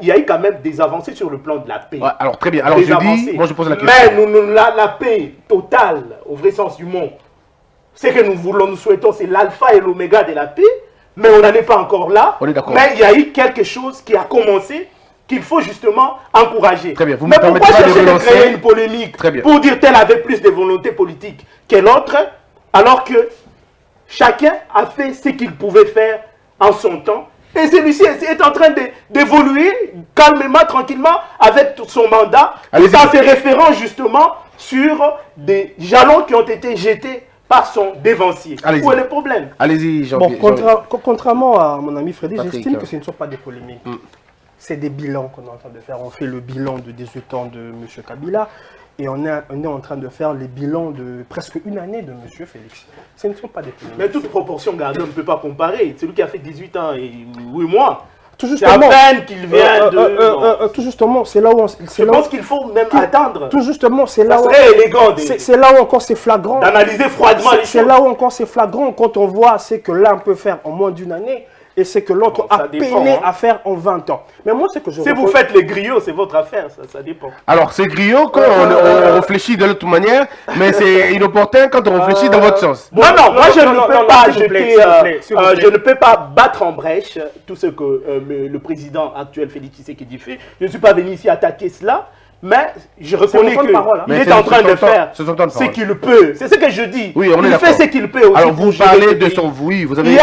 B: il y a eu quand même des avancées sur le plan de la paix.
A: Ouais, alors très bien. Alors je dis, moi je pose la question.
B: Mais la paix totale, au vrai sens du mot, ce que nous souhaitons, c'est l'alpha et l'oméga de la paix, mais on n'en est pas encore là.
A: On est d'accord.
B: Mais il y a eu quelque chose qui a commencé, qu'il faut justement encourager.
A: Très bien. Vous
B: mais
A: me
B: pourquoi chercher
A: de
B: créer une polémique pour dire tel avait plus de volonté politique que l'autre, alors que chacun a fait ce qu'il pouvait faire en son temps, et celui-ci est en train d'évoluer calmement, tranquillement, avec son mandat, tout en se référant justement sur des jalons qui ont été jetés par son dévancier. Où est le problème?
A: Allez-y,
C: contrairement à mon ami Freddy, j'estime que ce ne sont pas des polémiques. C'est des bilans qu'on est en train de faire. On fait le bilan de 18 ans de M. Kabila et on est en train de faire les bilans de presque une année de M. Félix. Ce ne sont pas des polémiques.
B: Mais toute proportion gardée, on ne peut pas comparer. Celui qui a fait 18 ans et 8 mois.
C: tout
B: C'est à peine qu'il vient de...
C: tout justement, c'est là où...
B: Je pense qu'il faut même attendre.
C: Tout justement, c'est là
B: Ça
C: où...
B: serait élégant
C: c'est là où encore c'est flagrant.
B: D'analyser froidement les choses.
C: C'est là où encore c'est flagrant quand on voit ce que l'un peut faire en moins d'une année et ce que l'autre a peiné à faire en 20 ans. Mais moi, c'est que je...
B: Si vous faites les griots, c'est votre affaire, ça dépend.
A: Alors, c'est griot quand on réfléchit de l'autre manière, mais c'est inopportun quand on réfléchit dans votre sens.
B: Bon, non, moi je ne peux pas jeter, je ne peux pas battre en brèche tout ce que le président actuel Félix Tshisekedi fait. Je ne suis pas venu ici attaquer cela. Mais je reconnais qu'il est en train de faire ce qu'il peut. C'est ce que je dis.
A: Oui, on est
B: il fait ce qu'il peut aussi.
A: Alors vous parlez de son... Oui, vous avez...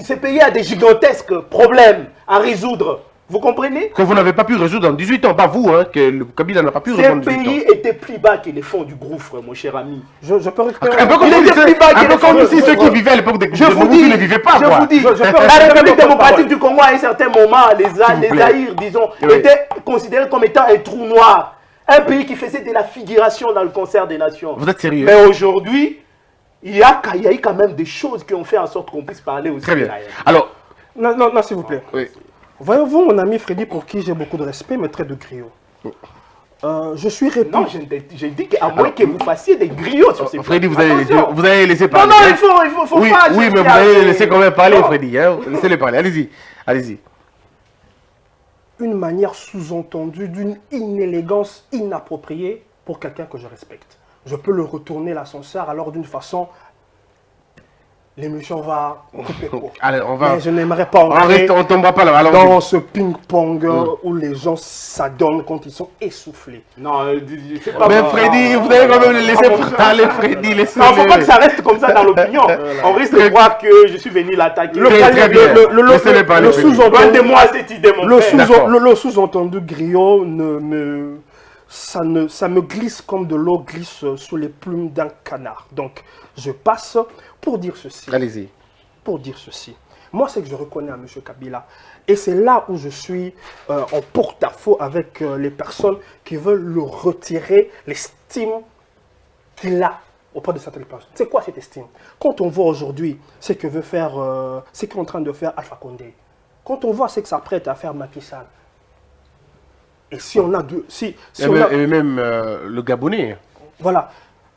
B: Ce pays a des gigantesques problèmes à résoudre. Vous comprenez?
A: Que vous n'avez pas pu résoudre en 18 ans, pas vous, hein, que le Kabila n'a pas pu résoudre en 18 ans.
B: Ce pays était plus bas que les fonds du gouffre, mon cher ami.
C: Je peux récupérer...
A: Un peu comme si ceux qui vivaient à l'époque des Mobutu ne vivaient pas, quoi.
B: Je vous dis, la République démocratique du Congo, à un certain moment, les Zaïre, disons, étaient considérés comme étant un trou noir. Un pays qui faisait de la figuration dans le concert des nations.
A: Vous êtes sérieux?
B: Mais aujourd'hui, il y a eu quand même des choses qui ont fait en sorte qu'on puisse parler aussi.
A: Très bien. Alors...
C: Non, s'il vous plaît.
A: Oui.
C: Voyez-vous, mon ami Freddy, pour qui j'ai beaucoup de respect, me traite de griot. Je suis répondu.
B: Non, j'ai dit qu'à moins que vous fassiez des griots sur ces
A: Freddy, vous allez laisser parler.
B: Non, il faut
A: oui,
B: pas...
A: Oui, mais vous allez laisser quand même parler, Freddy. Hein. Laissez-le parler. Allez-y. Allez-y.
C: Une manière sous-entendue d'une inélégance inappropriée pour quelqu'un que je respecte. Je peux le retourner l'ascenseur alors d'une façon... L'émission va couper court.
A: Allez, on va...
C: Mais je n'aimerais pas entrer
A: on tombera pas là. Alors,
C: dans ce ping-pong où les gens s'adonnent quand ils sont essoufflés.
B: Non, c'est pas...
A: Mais Freddy, vous allez quand même le laisser parler, Freddy.
B: Non, faut pas que ça reste comme ça dans l'opinion. On risque de croire que je suis venu l'attaquer.
C: Le sous-entendu griot ça me glisse comme de l'eau glisse sous les plumes d'un canard. Donc, je passe pour dire ceci.
A: Allez-y.
C: Pour dire ceci. Moi, c'est que je reconnais à M. Kabila. Et c'est là où je suis en porte-à-faux avec les personnes qui veulent le retirer l'estime qu'il a auprès de certaines personnes. C'est quoi cette estime? Quand on voit aujourd'hui ce que veut faire, ce qu'est en train de faire Alpha Condé, quand on voit ce que s'apprête à faire Macky Sall, et si on a deux...
A: Et même le Gabonais.
C: Voilà.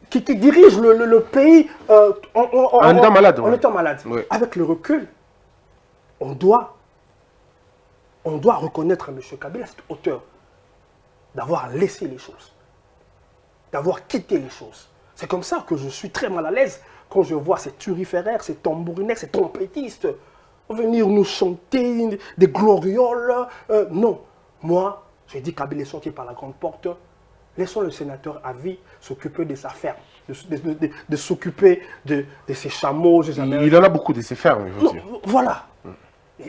C: Qui dirige le pays
A: en étant malade.
C: En étant malade. Oui. Avec le recul, on doit reconnaître à M. Kabila cette hauteur d'avoir laissé les choses, d'avoir quitté les choses. C'est comme ça que je suis très mal à l'aise quand je vois ces turiféraires, ces tambourinets, ces trompettistes venir nous chanter des glorioles. Non, moi, j'ai dit Kabila est sorti par la grande porte. Laissons le sénateur à vie s'occuper de sa ferme, de s'occuper de ses chameaux.
A: Il en a beaucoup de ses fermes.
C: Voilà.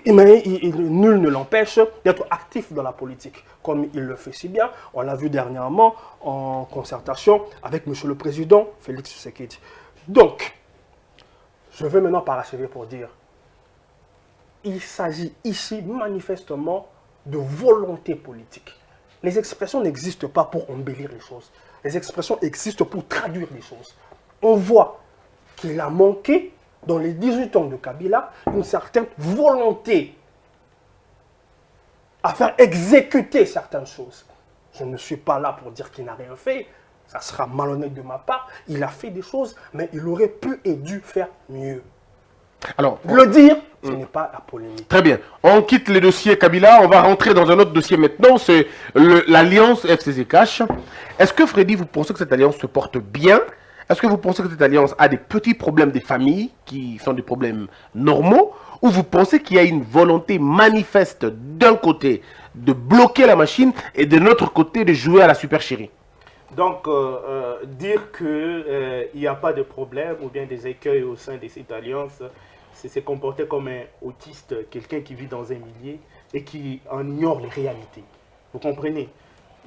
C: Mais nul ne l'empêche d'être actif dans la politique, comme il le fait si bien. On l'a vu dernièrement en concertation avec M. le Président Félix Tshisekedi. Donc, je vais maintenant parachever pour dire, il s'agit ici manifestement de volonté politique. Les expressions n'existent pas pour embellir les choses. Les expressions existent pour traduire les choses. On voit qu'il a manqué, dans les 18 ans de Kabila, une certaine volonté à faire exécuter certaines choses. Je ne suis pas là pour dire qu'il n'a rien fait. Ça sera malhonnête de ma part. Il a fait des choses, mais il aurait pu et dû faire mieux.
A: Alors,
C: le dire, ce n'est pas la polémique.
A: Très bien. On quitte le dossier Kabila. On va rentrer dans un autre dossier maintenant. C'est l'alliance FCC-Cash. Est-ce que, Freddy, vous pensez que cette alliance se porte bien? Est-ce que vous pensez que cette alliance a des petits problèmes des familles qui sont des problèmes normaux? Ou vous pensez qu'il y a une volonté manifeste d'un côté de bloquer la machine et de l'autre côté de jouer à la super chérie?
B: Donc, dire qu'il n'y a pas de problème ou bien des écueils au sein de cette alliance, c'est se comporter comme un autiste, quelqu'un qui vit dans un milieu et qui en ignore les réalités. Vous comprenez?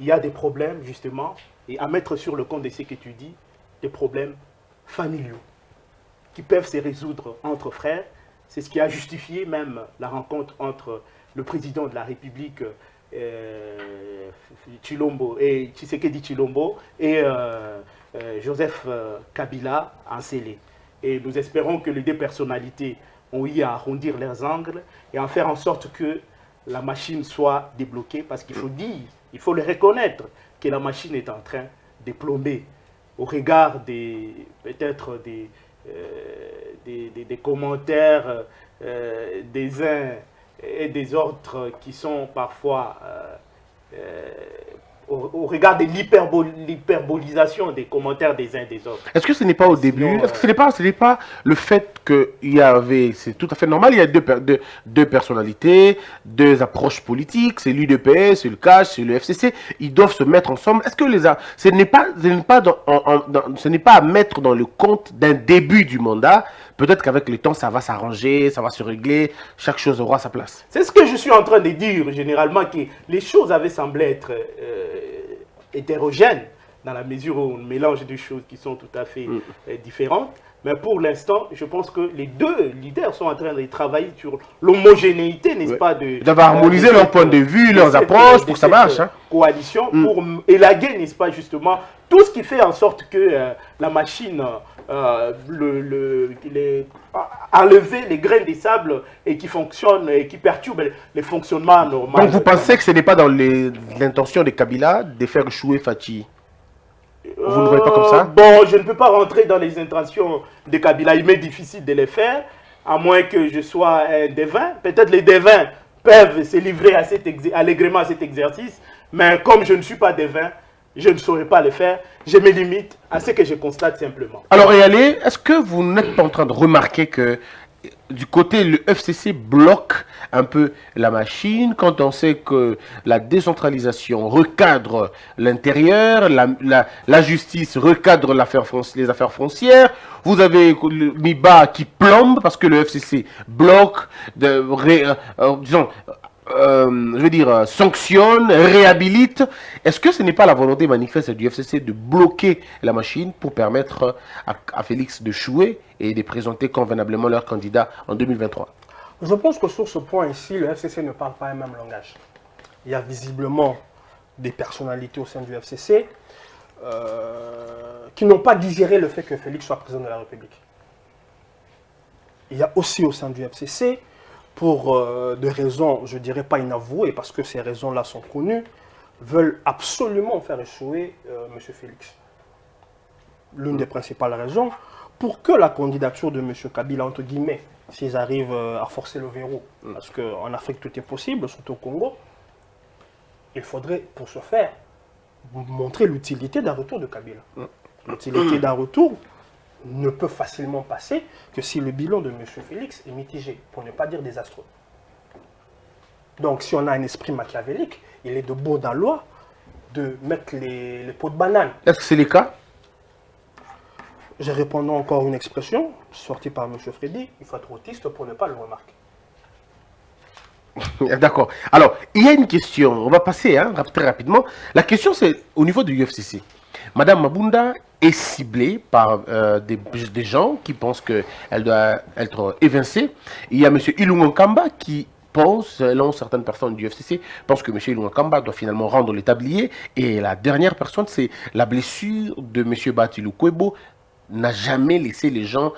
B: Il y a des problèmes, justement, et à mettre sur le compte de ce que tu dis, des problèmes familiaux qui peuvent se résoudre entre frères. C'est ce qui a justifié même la rencontre entre le président de la République, Tshilombo, et Tshisekedi Tshilombo, et Joseph Kabila en scellé. Et nous espérons que les deux personnalités ont eu à arrondir leurs angles et à faire en sorte que la machine soit débloquée, parce qu'il faut dire, il faut le reconnaître, que la machine est en train de plomber au regard peut-être des commentaires des uns et des autres qui sont parfois au regard de l'hyperbolisation des commentaires des uns et des autres.
A: Est-ce que ce n'est pas au début, est-ce que ce n'est pas le fait qu'il y avait, c'est tout à fait normal, il y a deux personnalités, deux approches politiques, c'est l'UDPS, c'est le CAJ, c'est le FCC, ils doivent se mettre ensemble. Est-ce que ce n'est pas à mettre dans le compte d'un début du mandat? Peut-être qu'avec le temps, ça va s'arranger, ça va se régler, chaque chose aura sa place.
B: C'est ce que je suis en train de dire, généralement, que les choses avaient semblé être hétérogènes, dans la mesure où on mélange des choses qui sont tout à fait différentes. Mais pour l'instant, je pense que les deux leaders sont en train de travailler sur l'homogénéité, n'est-ce pas,
A: d'avoir harmonisé leurs points de vue, leurs approches, pour que ça marche.
B: Coalition, pour élaguer, n'est-ce pas, justement, tout ce qui fait en sorte que la machine enlever les grains de sable et qui fonctionne et qui perturbe les fonctionnements normaux.
A: Donc vous pensez que ce n'est pas dans l'intention de Kabila de faire échouer Fachi? Vous ne voyez pas comme ça?
B: Bon, je ne peux pas rentrer dans les intentions de Kabila. Il m'est difficile de les faire, à moins que je sois un devin. Peut-être les devins peuvent se livrer allègrement à cet exercice, mais comme je ne suis pas devin, je ne saurais pas le faire. Je me limite à ce que je constate simplement.
A: Alors, Eyalé, est-ce que vous n'êtes pas en train de remarquer que du côté, le FCC bloque un peu la machine quand on sait que la décentralisation recadre l'intérieur, la justice recadre les affaires foncières, vous avez le MIBA qui plombe parce que le FCC bloque, sanctionne, réhabilite. Est-ce que ce n'est pas la volonté manifeste du FCC de bloquer la machine pour permettre à Félix de chouer et de présenter convenablement leur candidat en 2023?
C: Je pense que sur ce point ici, le FCC ne parle pas un même langage. Il y a visiblement des personnalités au sein du FCC qui n'ont pas digéré le fait que Félix soit président de la République. Il y a aussi au sein du FCC, pour des raisons, je ne dirais pas inavouées, parce que ces raisons-là sont connues, veulent absolument faire échouer M. Félix. L'une des principales raisons, pour que la candidature de M. Kabila, entre guillemets, s'ils arrivent à forcer le verrou, parce qu'en Afrique tout est possible, surtout au Congo, il faudrait, pour ce faire, montrer l'utilité d'un retour de Kabila. L'utilité d'un retour ne peut facilement passer que si le bilan de M. Félix est mitigé, pour ne pas dire désastreux. Donc si on a un esprit machiavélique, il est de bon dans loi de mettre les pots de banane.
A: Est-ce que c'est le cas?
C: J'ai répondu encore une expression sortie par M. Freddy, il faut être autiste pour ne pas le remarquer.
A: D'accord. Alors, il y a une question, on va passer très rapidement. La question c'est au niveau du UFCC. Madame Mabunda est ciblée par des gens qui pensent qu'elle doit être évincée. Il y a M. Ilunga Nkamba qui pense, selon certaines personnes du FCC, pense que M. Ilunga Nkamba doit finalement rendre le tablier. Et la dernière personne, c'est la blessure de M. Batilou Kwebo, n'a jamais laissé les gens,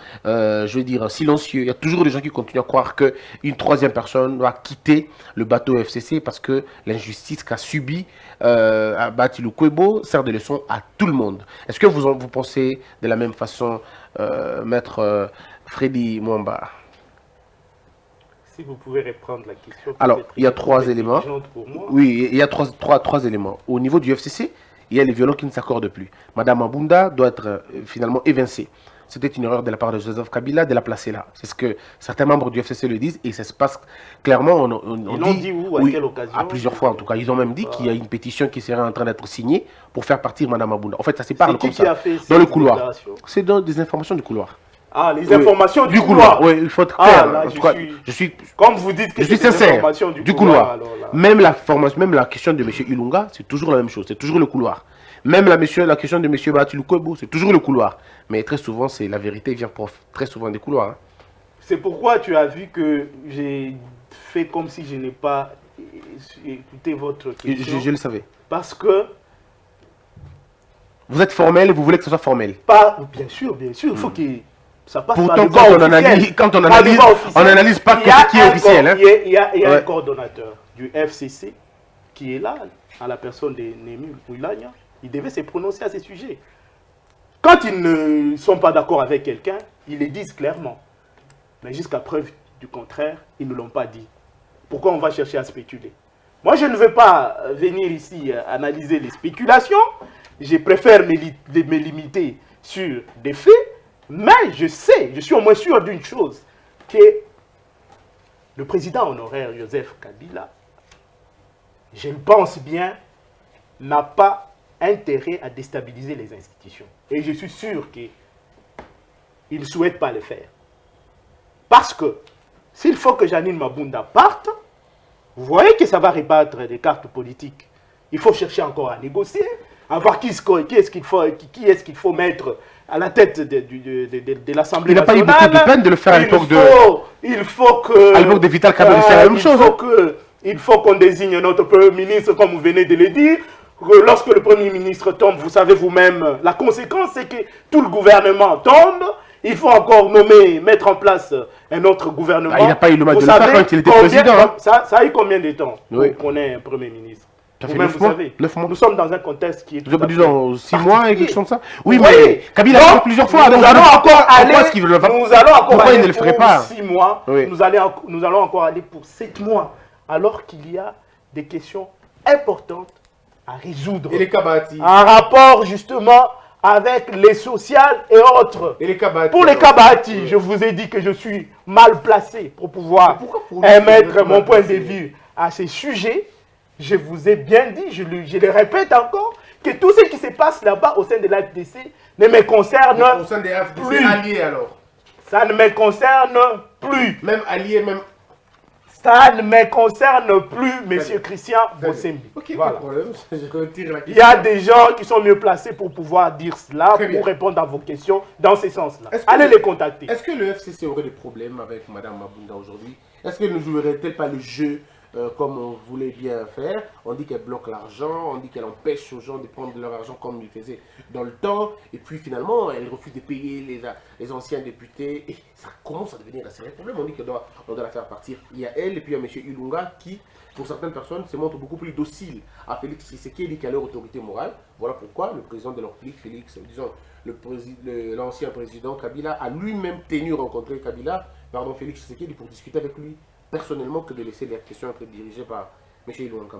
A: silencieux. Il y a toujours des gens qui continuent à croire qu'une troisième personne doit quitter le bateau FCC parce que l'injustice qu'a subi Batilou Kwebo sert de leçon à tout le monde. Est-ce que vous pensez de la même façon, Maître Freddy Mwamba?
B: Si vous pouvez reprendre la question.
A: Alors, il y a trois éléments. Oui, il y a trois éléments. Au niveau du FCC, il y a les violons qui ne s'accordent plus. Madame Mabunda doit être finalement évincée. C'était une erreur de la part de Joseph Kabila de la placer là. C'est ce que certains membres du FCC le disent et ça se passe clairement.
B: Ils l'ont dit où, à quelle occasion?
A: À plusieurs fois en tout cas. Ils ont même dit qu'il y a une pétition qui serait en train d'être signée pour faire partir Madame Mabunda. En fait, ça se parle comme ça. Dans le couloir. C'est dans des informations du couloir.
B: Ah, les informations du couloir.
A: Oui, il faut être clair.
B: Là,
A: en tout cas,
B: comme vous dites que
A: je suis sincère. Du couloir.
B: Même
A: la question de M. Ilunga, c'est toujours la même chose. C'est toujours le couloir. Même la question de M. Batilou Kwebo, c'est toujours le couloir. Mais très souvent, la vérité vient très souvent des couloirs.
B: C'est pourquoi tu as vu que j'ai fait comme si je n'ai pas écouté votre question.
A: Je le savais.
B: Parce que...
A: Vous êtes formel et vous voulez que ce soit formel.
B: Bien sûr, bien sûr. Il faut que Ça passe
A: Pourtant,
B: par le corps officiel.
A: quand on
B: Par le
A: analyse,
B: corps
A: on
B: officiel.
A: n'analyse pas
B: Il y a
A: ce qui est
B: un
A: officiel.
B: corps-
A: Hein.
B: Il y a un
A: Ouais.
B: coordonnateur du FCC qui est là, à la personne de Némi Moulagna. Il devait se prononcer à ces sujets. Quand ils ne sont pas d'accord avec quelqu'un, ils le disent clairement. Mais jusqu'à preuve du contraire, ils ne l'ont pas dit. Pourquoi on va chercher à spéculer? Moi, je ne veux pas venir ici analyser les spéculations. Je préfère me limiter sur des faits. Mais je sais, je suis au moins sûr d'une chose, que le président honoraire Joseph Kabila, je le pense bien, n'a pas intérêt à déstabiliser les institutions. Et je suis sûr qu'il ne souhaite pas le faire. Parce que s'il faut que Janine Mabunda parte, vous voyez que ça va rebattre des cartes politiques. Il faut chercher encore à négocier, à voir qui est-ce qu'il faut mettre à la tête de l'Assemblée nationale.
A: Il n'a pas eu beaucoup de peine de le faire à l'époque
B: Il faut que...
A: À l'époque de Vital Kamerhe, c'est la même chose.
B: Il faut qu'on désigne notre Premier ministre, comme vous venez de le dire. Lorsque le Premier ministre tombe, vous savez vous-même, la conséquence, c'est que tout le gouvernement tombe. Il faut encore mettre en place un autre gouvernement.
A: Il n'a pas eu le mal de le faire quand il était président. Hein.
B: Ça a eu combien de temps
A: Oui.
B: pour qu'on ait un Premier ministre?
A: Ça fait
B: Vous-même,
A: 9
B: vous
A: mois.
B: savez,
A: 9 mois.
B: nous sommes dans un contexte qui est tout à fait
A: Disons 6 mois et quelque chose comme ça. Oui,
B: Vous
A: mais
B: voyez,
A: Kabila a fait plusieurs fois.
B: Nous allons encore aller.
A: Pourquoi est-ce qu'il veut le faire?
B: Nous allons encore
A: Pourquoi il
B: aller
A: ne le ferait
B: pour
A: pas?
B: 6 mois.
A: Oui.
B: Nous allons encore aller pour 7 mois. Alors qu'il y a des questions importantes à résoudre.
A: Et les Kabati.
B: En rapport justement avec les sociales et autres.
A: Et les Kabati.
B: Pour les Kabati, je vous ai dit que je suis mal placé pour pouvoir émettre mon point de vue à ces sujets. Je vous ai bien dit, je le répète encore, que tout ce qui se passe là-bas au sein de l'AFDC ne me concerne
A: Au sein des FDC
B: plus.
A: alliés alors.
B: Ça ne me concerne plus.
A: Même alliés, même.
B: Ça ne me concerne plus, monsieur Christian Bossembi.
A: Ok,
B: Voilà.
A: pas de problème. Je retire la question.
B: Il y a des gens qui sont mieux placés pour pouvoir dire cela,
A: Très bien.
B: pour répondre à vos questions dans ce sens-là.
A: Est-ce que
B: Allez les contacter.
A: Est-ce que le FCC aurait des problèmes avec Mme Mabunda aujourd'hui? Est-ce qu'elle ne jouerait-elle pas le jeu comme on voulait bien faire? On dit qu'elle bloque l'argent, on dit qu'elle empêche aux gens de prendre leur argent comme ils faisaient dans le temps, et puis finalement elle refuse de payer les anciens députés, et ça commence à devenir un sérieux problème. On dit qu'on doit la faire partir. Il y a elle et puis il y a M. Ilunga qui, pour certaines personnes, se montre beaucoup plus docile à Félix Tshisekedi qu'à leur autorité morale. Voilà pourquoi le président de leur clique, l'ancien président Kabila, a lui-même tenu rencontrer Félix Tshisekedi pour discuter avec lui personnellement que de laisser les questions être dirigées par M. Ilunga.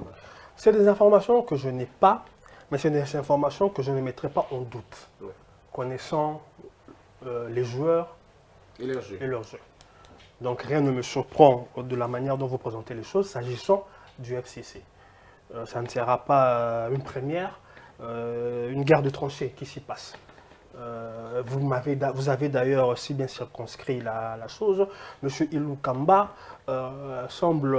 C: C'est des informations que je n'ai pas, mais c'est des informations que je ne mettrai pas en doute,
A: Ouais.
C: connaissant les joueurs
A: Et leur jeu.
C: et leur jeu. Donc rien ne me surprend de la manière dont vous présentez les choses s'agissant du FCC. Ça ne sera pas une première, une guerre de tranchées qui s'y passe. Vous avez d'ailleurs si bien circonscrit la chose. M. Ilou Kamba semble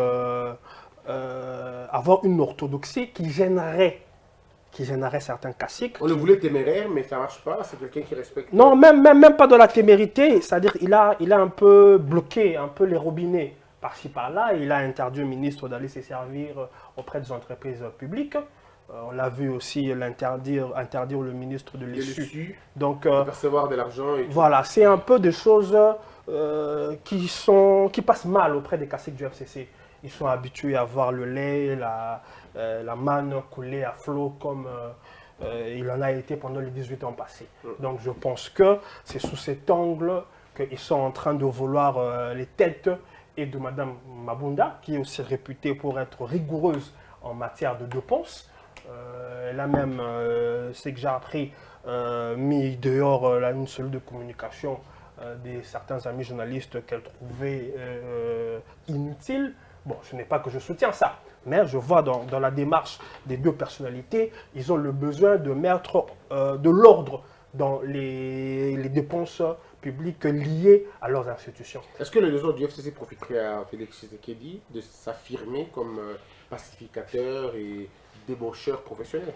C: avoir une orthodoxie qui gênerait certains caciques.
A: On le voulait téméraire, mais ça ne marche pas. C'est quelqu'un qui respecte.
C: Non, même pas de la témérité. C'est-à-dire il a un peu bloqué un peu les robinets par-ci par-là. Il a interdit au ministre d'aller se servir auprès des entreprises publiques. On l'a vu aussi interdire le ministre de l'Essu. Donc,
A: percevoir de l'argent.
C: Voilà, c'est un peu des choses qui passent mal auprès des caciques du FCC. Ils sont habitués à voir le lait, la manne couler à flot comme il en a été pendant les 18 ans passés. Donc je pense que c'est sous cet angle qu'ils sont en train de vouloir les têtes et de Mme Mabunda, qui est aussi réputée pour être rigoureuse en matière de dépenses. Elle a même, c'est que j'ai appris, mis dehors une cellule de communication de certains amis journalistes qu'elle trouvait inutile. Bon, ce n'est pas que je soutiens ça, mais je vois dans la démarche des deux personnalités, ils ont le besoin de mettre de l'ordre dans les dépenses publiques liées à leurs institutions.
A: Est-ce que les autres du FCC profiteraient à Félix Tshisekedi de s'affirmer comme pacificateur et débaucheur professionnel?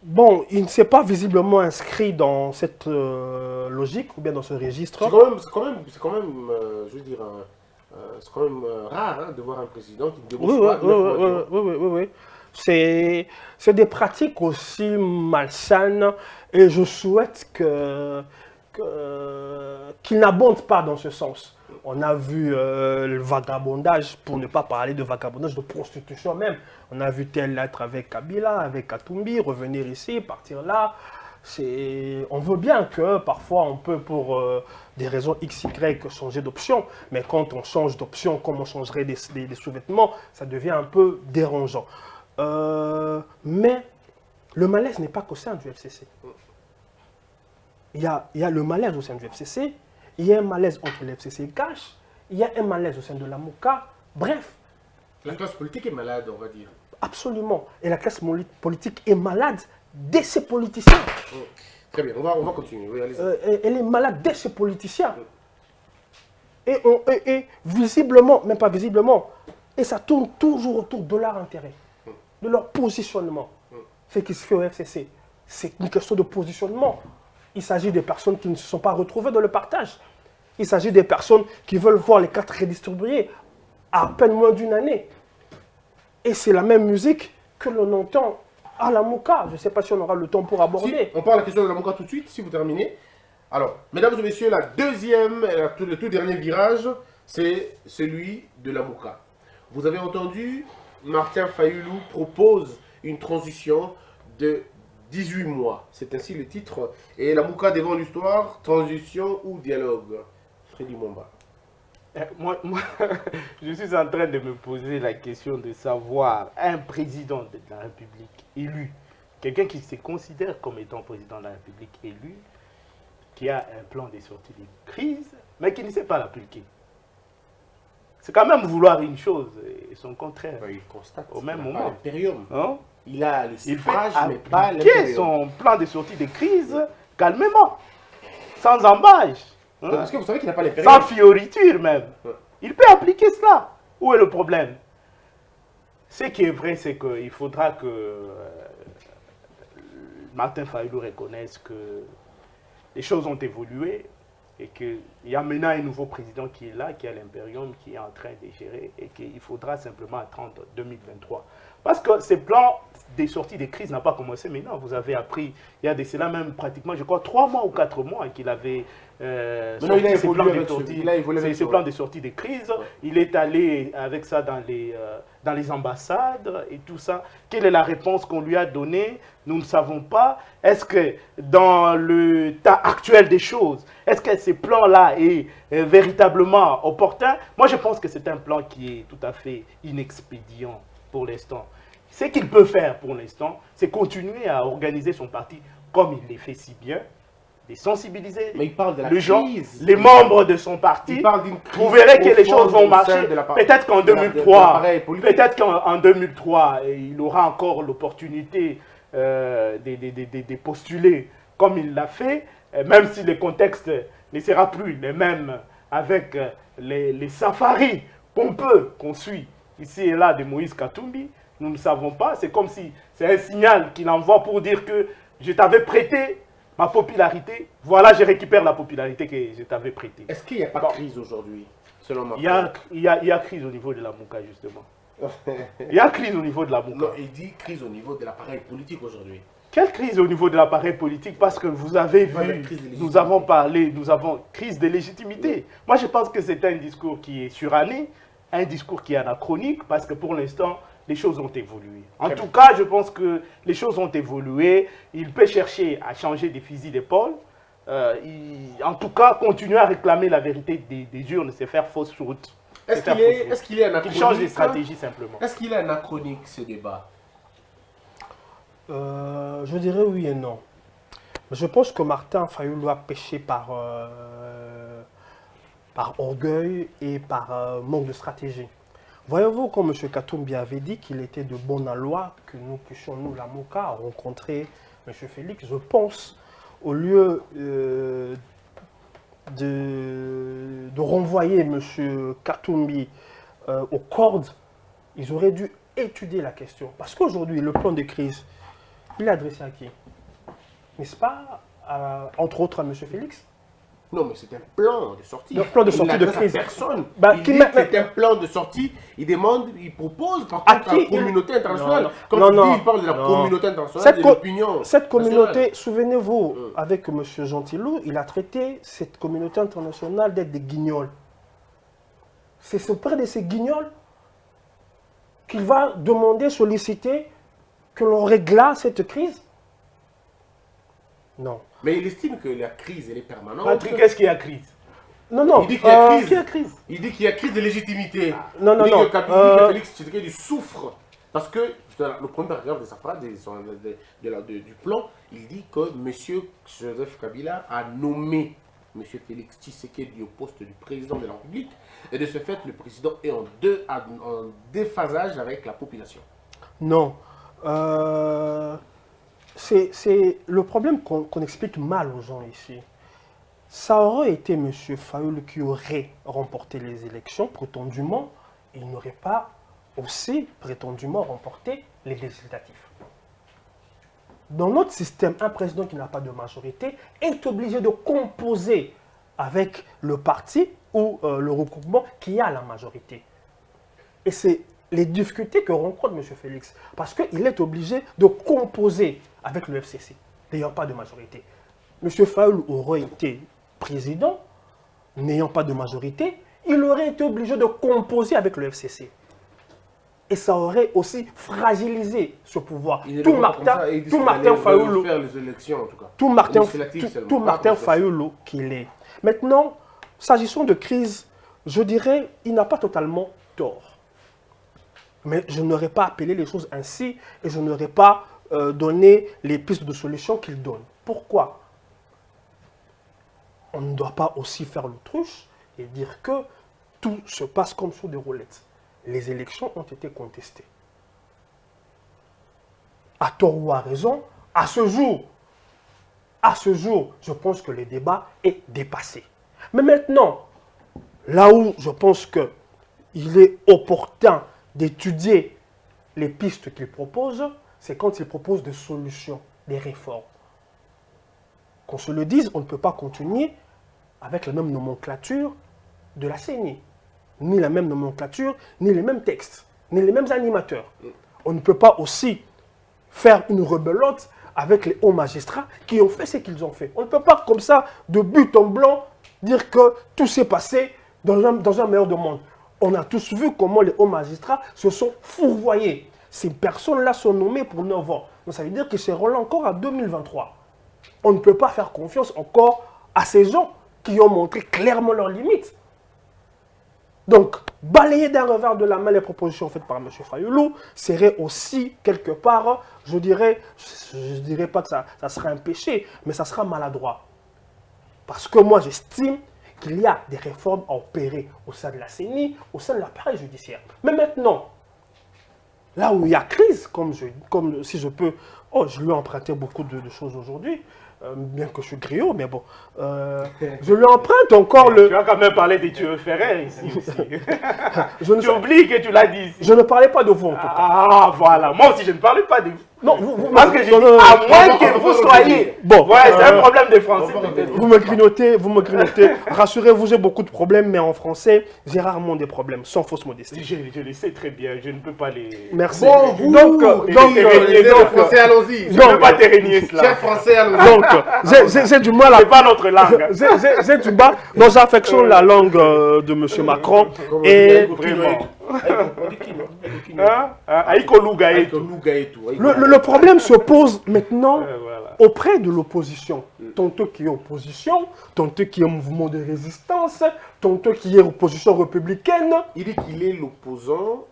C: Bon, il ne s'est pas visiblement inscrit dans cette logique ou bien dans ce registre.
A: C'est quand même je veux dire, c'est quand même rare hein, de voir un président qui ne débauche pas.
C: Oui. C'est des pratiques aussi malsaines et je souhaite qui n'abondent pas dans ce sens. On a vu le vagabondage, pour ne pas parler de vagabondage, de prostitution même. On a vu tel être avec Kabila, avec Katumbi, revenir ici, partir là. On veut bien que parfois on peut pour des raisons XY changer d'option, mais quand on change d'option comme on changerait des sous-vêtements, ça devient un peu dérangeant. Mais le malaise n'est pas qu'au sein du FCC. Il y a le malaise au sein du FCC, il y a un malaise entre le FCC et Cash, il y a un malaise au sein de la MOCA, bref.
A: La classe politique est malade, on va dire.
C: Absolument. Et la classe politique est malade dès ses politiciens.
A: Très bien, on va continuer. Oui,
C: elle est malade dès ses politiciens. Et visiblement, même pas visiblement, et ça tourne toujours autour de leur intérêt, de leur positionnement. Ce qui se fait au FCC, c'est une question de positionnement. Il s'agit des personnes qui ne se sont pas retrouvées dans le partage. Il s'agit des personnes qui veulent voir les cartes redistribuées à peine moins d'une année. Et c'est la même musique que l'on entend à la MOCA. Je ne sais pas si on aura le temps pour aborder.
A: Si, on parle de la question de la MOCA tout de suite, si vous terminez. Alors, mesdames et messieurs, le tout dernier virage, c'est celui de la MOCA. Vous avez entendu, Martin Fayulu propose une transition de 18 mois. C'est ainsi le titre. Et la MOCA devant l'histoire, transition ou dialogue. Freddy Mwamba.
B: Moi, je suis en train de me poser la question de savoir un président de la République élu, quelqu'un qui se considère comme étant président de la République élu, qui a un plan de sortie de crise, mais qui ne sait pas l'appliquer. C'est quand même vouloir une chose et son contraire.
A: Il constate
B: au même moment.
A: L'impérium.
B: Hein?
A: Il a le
B: Il
A: suffrage,
B: fait
A: mais pas
B: appliquer son plan de sortie de crise calmement, sans embâche.
A: Parce que vous savez qu'il n'a pas l'impérium.
B: Sans fioriture même. Il peut appliquer cela. Où est le problème? Ce qui est vrai, c'est qu'il faudra que Martin Fayulu reconnaisse que les choses ont évolué et qu'il y a maintenant un nouveau président qui est là, qui a l'impérium, qui est en train de gérer et qu'il faudra simplement attendre 2023. Parce que ces plans des sorties de crise n'ont pas commencé maintenant. Vous avez appris, il y a de cela même pratiquement, je crois, 3 mois ou 4 mois qu'il avait sorti ses plans de sortie de crise. Ouais. Il est allé avec ça dans les ambassades et tout ça. Quelle est la réponse qu'on lui a donnée? Nous ne savons pas. Est-ce que dans le tas actuel des choses, est-ce que ces plans-là est véritablement opportun? Moi, je pense que c'est un plan qui est tout à fait inexpédient pour l'instant. Ce qu'il peut faire pour l'instant, c'est continuer à organiser son parti comme il le fait si bien, de sensibiliser les gens, les membres de son parti. Vous verrez que les choses vont marcher. Peut-être qu'en 2003, il aura encore l'opportunité de postuler comme il l'a fait, même si le contexte ne sera plus le même avec les safaris pompeux qu'on suit ici et là de Moïse Katumbi. Nous ne savons pas. C'est comme si c'est un signal qu'il envoie pour dire que je t'avais prêté ma popularité. Voilà, je récupère la popularité que je t'avais prêtée.
A: Est-ce qu'il n'y a pas de crise aujourd'hui, selon moi?
B: Il y a crise au niveau de la MOCA, justement. Il y a crise au niveau de la MOCA.
A: Non, il dit crise au niveau de l'appareil politique aujourd'hui.
B: Quelle crise au niveau de l'appareil politique? Parce que vous avez vu, nous avons parlé, nous avons crise de légitimité. Oui. Moi, je pense que c'est un discours qui est suranné, un discours qui est anachronique, parce que pour l'instant, les choses ont évolué. En tout cas, je pense que les choses ont évolué. Il peut chercher à changer des fusils d'épaule. En tout cas, continuer à réclamer la vérité des urnes, c'est faire fausse route.
A: Est-ce qu'il est anachronique?
B: Il change de stratégie simplement.
A: Est-ce qu'il est anachronique ce débat?
C: Je dirais oui et non. Je pense que Martin Fayulu a péché par orgueil et par manque de stratégie. Voyez-vous, comme M. Katumbi avait dit qu'il était de bonne loi que nous puissions, nous, la MOCA, rencontrer M. Félix, je pense, au lieu de renvoyer M. Katumbi aux cordes, ils auraient dû étudier la question. Parce qu'aujourd'hui, le plan de crise, il est adressé à qui? N'est-ce pas, entre autres, à M. Félix?
A: Non, mais c'est un plan de sortie.
C: Un plan de sortie de crise.
A: Personne.
C: Bah,
A: Il dit que c'est un plan de sortie. Il demande, il propose par contre à la communauté internationale. Quand il dit, il parle de la communauté internationale, de l'opinion.
C: Cette communauté, souvenez-vous, avec M. Gentilou, il a traité cette communauté internationale d'être des guignols. C'est auprès de ces guignols qu'il va demander, solliciter que l'on régla cette crise? Non.
A: Mais il estime que la crise, elle est permanente.
B: Patrick, qu'est-ce qu'il y a crise?
C: Non, non.
A: Il dit qu'il y a crise.
C: Qui a crise?
A: Il dit qu'il y a crise de légitimité.
C: Non, non,
A: il dit
C: non.
A: que Félix Tshisekedi souffre. Parce que, le premier paragraphe de sa phrase, du plan, il dit que M. Joseph Kabila a nommé M. Félix Tshisekedi au poste du président de la République. Et de ce fait, le président est en déphasage avec la population.
C: Non. C'est le problème qu'on explique mal aux gens ici. Ça aurait été M. Fayoulou qui aurait remporté les élections, prétendument, et il n'aurait pas aussi prétendument remporté les législatives. Dans notre système, un président qui n'a pas de majorité est obligé de composer avec le parti ou le regroupement qui a la majorité. Et c'est les difficultés que rencontre M. Félix, parce qu'il est obligé de composer avec le FCC, n'ayant pas de majorité. M. Fayoulou aurait été président, n'ayant pas de majorité, il aurait été obligé de composer avec le FCC. Et ça aurait aussi fragilisé ce pouvoir. Tout Martin Fayoulou, tout Martin Fayoulou qu'il est. Maintenant, s'agissant de crise, je dirais, il n'a pas totalement tort. Mais je n'aurais pas appelé les choses ainsi et je n'aurais pas donné les pistes de solution qu'il donne. Pourquoi? On ne doit pas aussi faire l'autruche et dire que tout se passe comme sur des roulettes. Les élections ont été contestées. À tort ou à raison, à ce jour, je pense que le débat est dépassé. Mais maintenant, là où je pense qu'il est opportun d'étudier les pistes qu'il propose, c'est quand il propose des solutions, des réformes. Qu'on se le dise, on ne peut pas continuer avec la même nomenclature de la CENI. Ni la même nomenclature, ni les mêmes textes, ni les mêmes animateurs. On ne peut pas aussi faire une rebelote avec les hauts magistrats qui ont fait ce qu'ils ont fait. On ne peut pas comme ça, de but en blanc, dire que tout s'est passé dans un meilleur monde. On a tous vu comment les hauts magistrats se sont fourvoyés. Ces personnes-là sont nommées pour 9 ans. Donc ça veut dire qu'ils seront là encore en 2023. On ne peut pas faire confiance encore à ces gens qui ont montré clairement leurs limites. Donc, balayer d'un revers de la main les propositions faites par M. Fayoulou serait aussi, quelque part, je dirais pas que ça sera un péché, mais ça sera maladroit. Parce que moi, j'estime qu'il y a des réformes à opérer au sein de la CENI, au sein de l'appareil judiciaire. Mais maintenant, là où il y a crise, comme si je peux... Oh, je lui ai emprunté beaucoup de choses aujourd'hui, bien que je suis griot, mais bon. Je lui emprunte encore le...
B: Tu as quand même parlé des tueurs Ferrer ici aussi. Tu oublies que tu l'as dit ici.
C: Je ne parlais pas de vous en tout cas.
B: Ah, voilà. Moi aussi, je ne parlais pas de vous.
C: Non,
B: parce que j'ai dit, à moins que vous soyez...
C: Bon,
B: ouais, c'est un problème des Français.
C: Vous me grignotez. Rassurez-vous, j'ai beaucoup de problèmes, mais en français, j'ai rarement des problèmes, sans fausse modestie.
B: Je le sais très bien, je ne peux pas les...
C: Merci.
A: Bon, vous,
C: les
A: Français, allons-y.
B: Je ne peux pas te régner cela.
A: Chef français, allons-y.
C: Donc, j'ai du mal à...
B: C'est pas notre langue.
C: J'ai du mal. Donc, j'affectionne la langue de M. Macron. Et
B: vraiment...
C: Le problème se pose maintenant auprès de l'opposition. Tantôt qui est opposition, tantôt qui est mouvement de résistance, tantôt qui est opposition républicaine.
A: Il dit qu'il est l'opposant.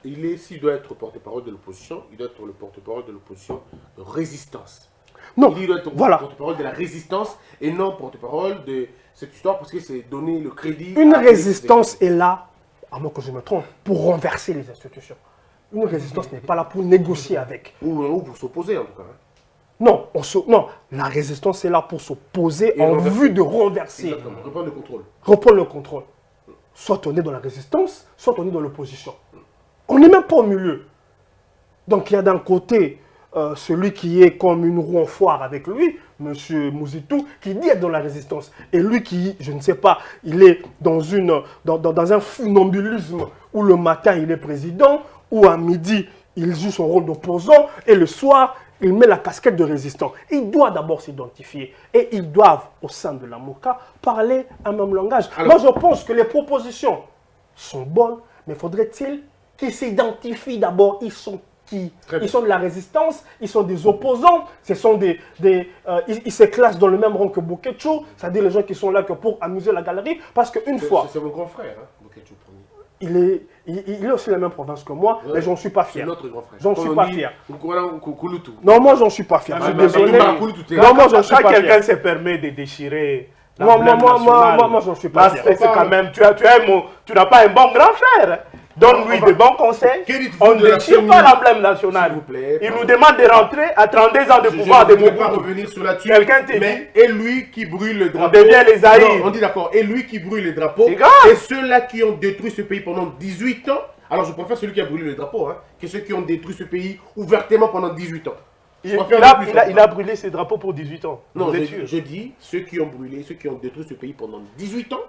A: S'il doit être porte-parole de l'opposition, il doit être le porte-parole de l'opposition de résistance.
C: Non,
A: il doit être porte-parole de la résistance et non porte-parole de cette histoire parce que c'est donner le crédit.
C: Une résistance est là, à moins que je me trompe, pour renverser les institutions. Une résistance n'est pas là pour négocier avec.
A: Ou pour s'opposer en tout cas.
C: Non, la résistance est là pour s'opposer en vue de renverser.
A: Exactement, reprendre le contrôle.
C: Reprendre le contrôle. Soit on est dans la résistance, soit on est dans l'opposition. On n'est même pas au milieu. Donc il y a d'un côté celui qui est comme une roue en foire avec lui, M. Mouzitou, qui dit être dans la résistance. Et lui qui, je ne sais pas, il est dans un funambulisme où le matin il est président, où à midi il joue son rôle d'opposant, et le soir il met la casquette de résistant. Il doit d'abord s'identifier. Et ils doivent, au sein de la MOCA, parler un même langage. Alors, moi je pense que les propositions sont bonnes, mais faudrait-il qu'ils s'identifient d'abord. Ils sont qui? Ils sont de la résistance, ils sont des opposants, ils se classent dans le même rang que Boketchou, c'est-à-dire les gens qui sont là que pour amuser la galerie, parce qu'une fois...
A: C'est mon grand frère, hein, Boketchou.
C: Il est aussi la même province que moi, mais j'en suis pas fier.
A: C'est notre grand frère.
C: J'en suis pas fier.
A: Kouloutou.
C: Non, moi j'en suis pas fier. Je suis désolé.
B: Non, moi j'en suis pas fier. Quand quelqu'un se permet de déchirer...
C: Moi, j'en suis pas fier.
B: C'est quand même... Tu n'as pas un bon grand frère. Donne-lui de bons conseils. On ne déchire pas l'emblème national. Il nous demande de rentrer à 32 ans de pouvoir de
A: Mobutu. Je ne vais pas revenir sur là-dessus.
B: Quelqu'un te dit.
A: Et lui qui brûle le drapeau.
B: On devient les haïs.
A: On dit d'accord. Et lui qui brûle les drapeaux. Et ceux-là qui ont détruit ce pays pendant 18 ans. Alors je préfère celui qui a brûlé le drapeau que ceux qui ont détruit ce pays ouvertement pendant 18 ans.
B: Il a brûlé ses drapeaux pour 18 ans.
A: Non, je dis ceux qui ont brûlé, ceux qui ont détruit ce pays pendant 18 ans.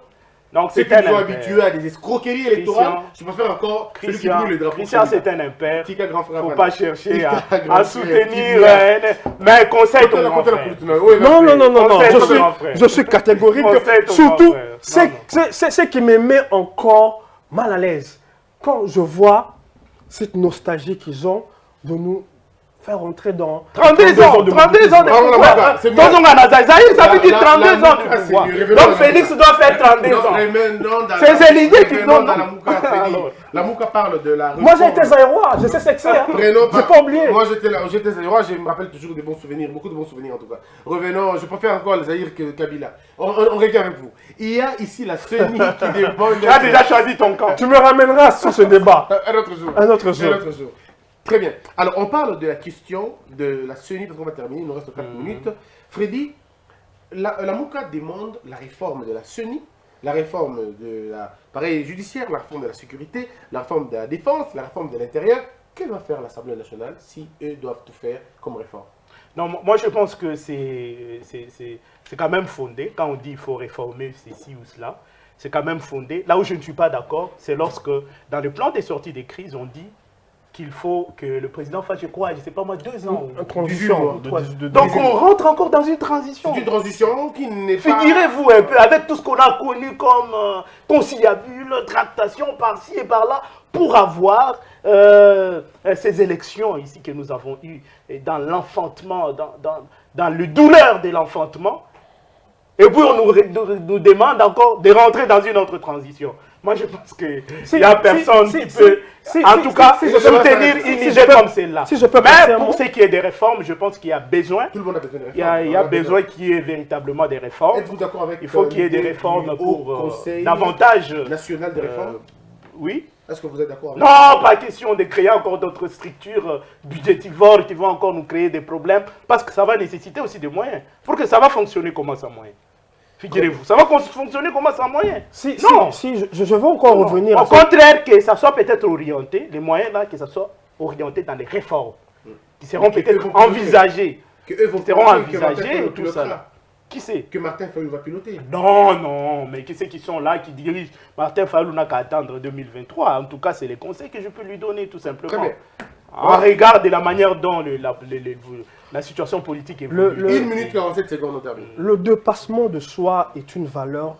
B: Donc
A: ceux qui sont habitués à des escroqueries électorales, je préfère encore celui qui brûle les drapeaux.
B: Christian, c'est un impère. Il ne faut pas chercher à soutenir. Mais conseil ton grand frère.
C: Non. Je suis catégorique. Surtout, ce qui me met encore mal à l'aise, quand je vois cette nostalgie qu'ils ont de nous faire rentrer dans
B: 32 ans de pouvoir. Ça veut dire 32 ans de pouvoir. Donc Félix doit faire 32 ans. C'est l'idée qu'ils donnent.
A: La Mouka parle de la...
C: Moi j'ai été Zaïrois, je sais ce que c'est. J'ai pas oublié.
A: Moi j'étais Zaïrois, je me rappelle toujours des bons souvenirs, beaucoup de bons souvenirs en tout cas. Revenons, je préfère encore le Zaïre que Kabila. On revient avec vous. Il y a ici la CENI qui demande...
B: Tu as déjà choisi ton camp.
C: Tu me ramèneras sur ce débat.
A: Un autre jour.
C: Un autre jour.
A: Très bien. Alors, on parle de la question de la CENI, parce qu'on va terminer, il nous reste 4 minutes. Freddy, la MOCA demande la réforme de la CENI, la réforme de l'appareil judiciaire, la réforme de la sécurité, la réforme de la défense, la réforme de l'intérieur. Que va faire l'Assemblée nationale si eux doivent tout faire comme réforme?
B: Non, moi je pense que c'est quand même fondé. Quand on dit qu'il faut réformer ceci ou cela, c'est quand même fondé. Là où je ne suis pas d'accord, c'est lorsque dans le plan des sorties des crises, on dit qu'il faut que le président fasse, je crois, je ne sais pas moi, 2 ans.
C: Une transition.
B: Donc on rentre encore dans une transition.
A: C'est une transition qui n'est pas...
B: Figurez-vous un peu, avec tout ce qu'on a connu comme conciliabule, tractation par-ci et par-là, pour avoir ces élections ici que nous avons eues dans l'enfantement, dans le douleur de l'enfantement. Et puis on nous demande encore de rentrer dans une autre transition. Moi, je pense qu'il n'y a personne qui peut, en tout cas, soutenir une idée comme celle-là. Mais pour ce qui est des réformes, je pense qu'il y a besoin.
A: Tout le monde a besoin de réformes.
B: Il y a besoin qu'il y ait véritablement des réformes.
A: Êtes-vous d'accord avec
B: il faut qu'il y ait des réformes pour
A: Conseil
B: davantage...
A: national des réformes?
B: Oui.
A: Est-ce que vous êtes d'accord avec
B: ça? Non, pas question de créer encore d'autres structures budgétivores qui vont encore nous créer des problèmes, parce que ça va nécessiter aussi des moyens. Pour que ça va fonctionner comment sans moyens? Figurez-vous, ça va fonctionner comment sans moyens?
C: Non, je veux encore revenir
B: à ça. Au contraire, que ça soit peut-être orienté, les moyens là, que ça soit orienté dans les réformes, qui seront peut-être envisagées.
A: Qui seront envisagées et tout ça. Là.
B: Qui c'est?
A: Que Martin Fayou va piloter.
B: Non, mais qui c'est qui sont là, qui dirigent? Martin Fayou n'a qu'à attendre 2023. En tout cas, c'est les conseils que je peux lui donner, tout simplement. En regard de la manière dont la situation politique évolue.
A: 1 minute 47 secondes, on termine.
C: Le dépassement de soi est une valeur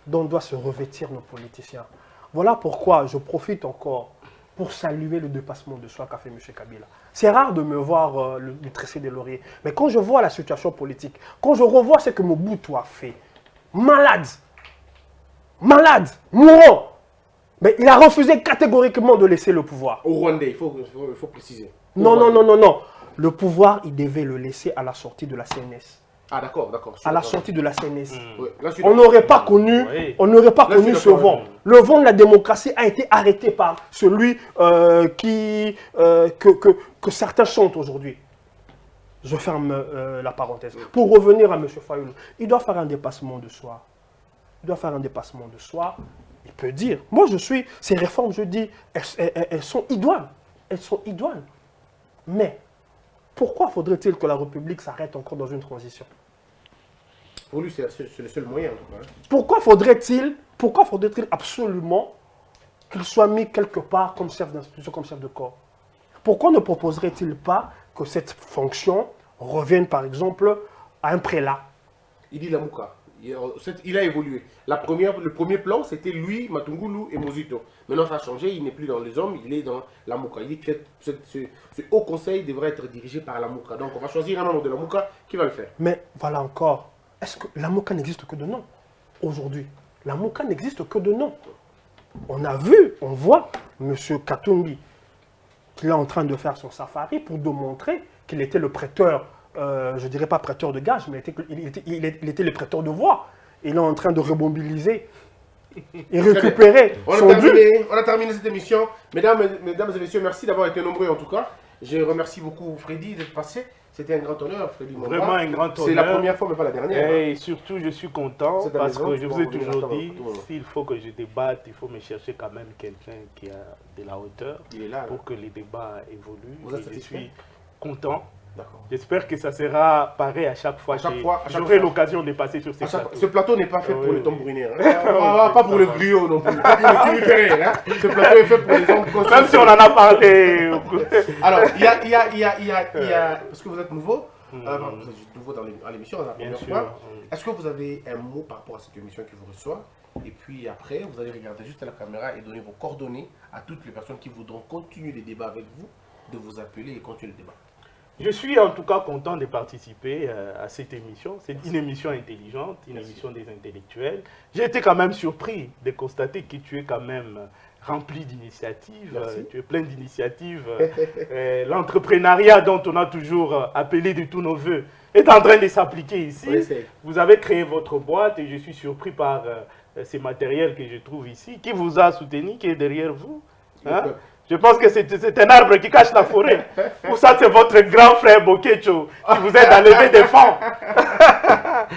C: dont doivent se revêtir nos politiciens. Voilà pourquoi je profite encore pour saluer le dépassement de soi qu'a fait M. Kabila. C'est rare de me voir lui tresser des lauriers, mais quand je vois la situation politique, quand je revois ce que Mobutu a fait, malade, mourant, mais il a refusé catégoriquement de laisser le pouvoir.
A: Au Rwanda, il faut préciser.
C: Non. Le pouvoir, il devait le laisser à la sortie de la CNS.
A: Ah d'accord.
C: À la sortie de la CNS.
A: Là,
C: on n'aurait pas connu, ce vent. Le vent de la démocratie a été arrêté par celui que certains chantent aujourd'hui. Je ferme la parenthèse. Pour revenir à M. Fayoulou, il doit faire un dépassement de soi. Il peut dire, moi je suis, ces réformes, je dis, elles sont idoines. Mais pourquoi faudrait-il que la République s'arrête encore dans une transition?
A: Pour lui, c'est le seul moyen en tout cas.
C: Pourquoi faudrait-il absolument qu'il soit mis quelque part comme chef d'institution, comme chef de corps? Pourquoi ne proposerait-il pas que cette fonction revienne par exemple à un prélat?
A: Il dit la Mouka. Il a évolué. Le premier plan, c'était lui, Matungulu et Mozito. Maintenant, ça a changé. Il n'est plus dans les hommes, il est dans la Mouka. Il dit que ce haut conseil devrait être dirigé par la Mouka. Donc, on va choisir un membre de la Mouka qui va le faire.
C: Mais voilà encore, est-ce que la Mouka n'existe que de nom aujourd'hui? La Mouka n'existe que de nom. On a vu, on voit M. Katumbi qu'il est en train de faire son safari pour démontrer qu'il était le prêteur, je ne dirais pas prêteur de gage, mais il était le prêteur de voix. Il est en train de remobiliser et récupérer son dû.
A: On a terminé cette émission. Mesdames et messieurs, merci d'avoir été nombreux en tout cas. Je remercie beaucoup Freddy d'être passé. C'était un grand honneur, Freddy Mwamba.
B: Vraiment un grand honneur.
A: C'est la première fois, mais pas la dernière.
B: Et surtout, je suis content parce que je vous ai toujours dit, s'il faut que je débatte, il faut me chercher quand même quelqu'un qui a de la hauteur pour que les débats évoluent.
A: Vous êtes satisfait?
B: Je suis content. J'espère que ça sera pareil à chaque fois. J'aurai l'occasion de passer sur ces plateaux.
A: Ce plateau n'est pas fait pour les tambouriniers. Pas pour le griot non plus. Pas pour le timiféré. Ce plateau est fait pour les hommes conscients.
B: Même si on en a parlé.
A: Alors, il y a parce que vous êtes nouveau. Vous êtes nouveau dans l'émission, la première fois. Est-ce que vous avez un mot par rapport à cette émission qui vous reçoit? Et puis après, vous allez regarder juste à la caméra et donner vos coordonnées à toutes les personnes qui voudront continuer les débats avec vous, de vous appeler et continuer le débat.
B: Je suis en tout cas content de participer à cette émission. C'est une émission intelligente, une émission des intellectuels. J'ai été quand même surpris de constater que tu es quand même rempli d'initiatives. Tu es plein d'initiatives. L'entrepreneuriat dont on a toujours appelé de tous nos voeux est en train de s'appliquer ici. Vous avez créé votre boîte et je suis surpris par ces matériels que je trouve ici. Qui vous a soutenu, qui est derrière vous, hein? Je pense que c'est un arbre qui cache la forêt. Pour ça, c'est votre grand frère Bokecho qui vous aide à lever des fonds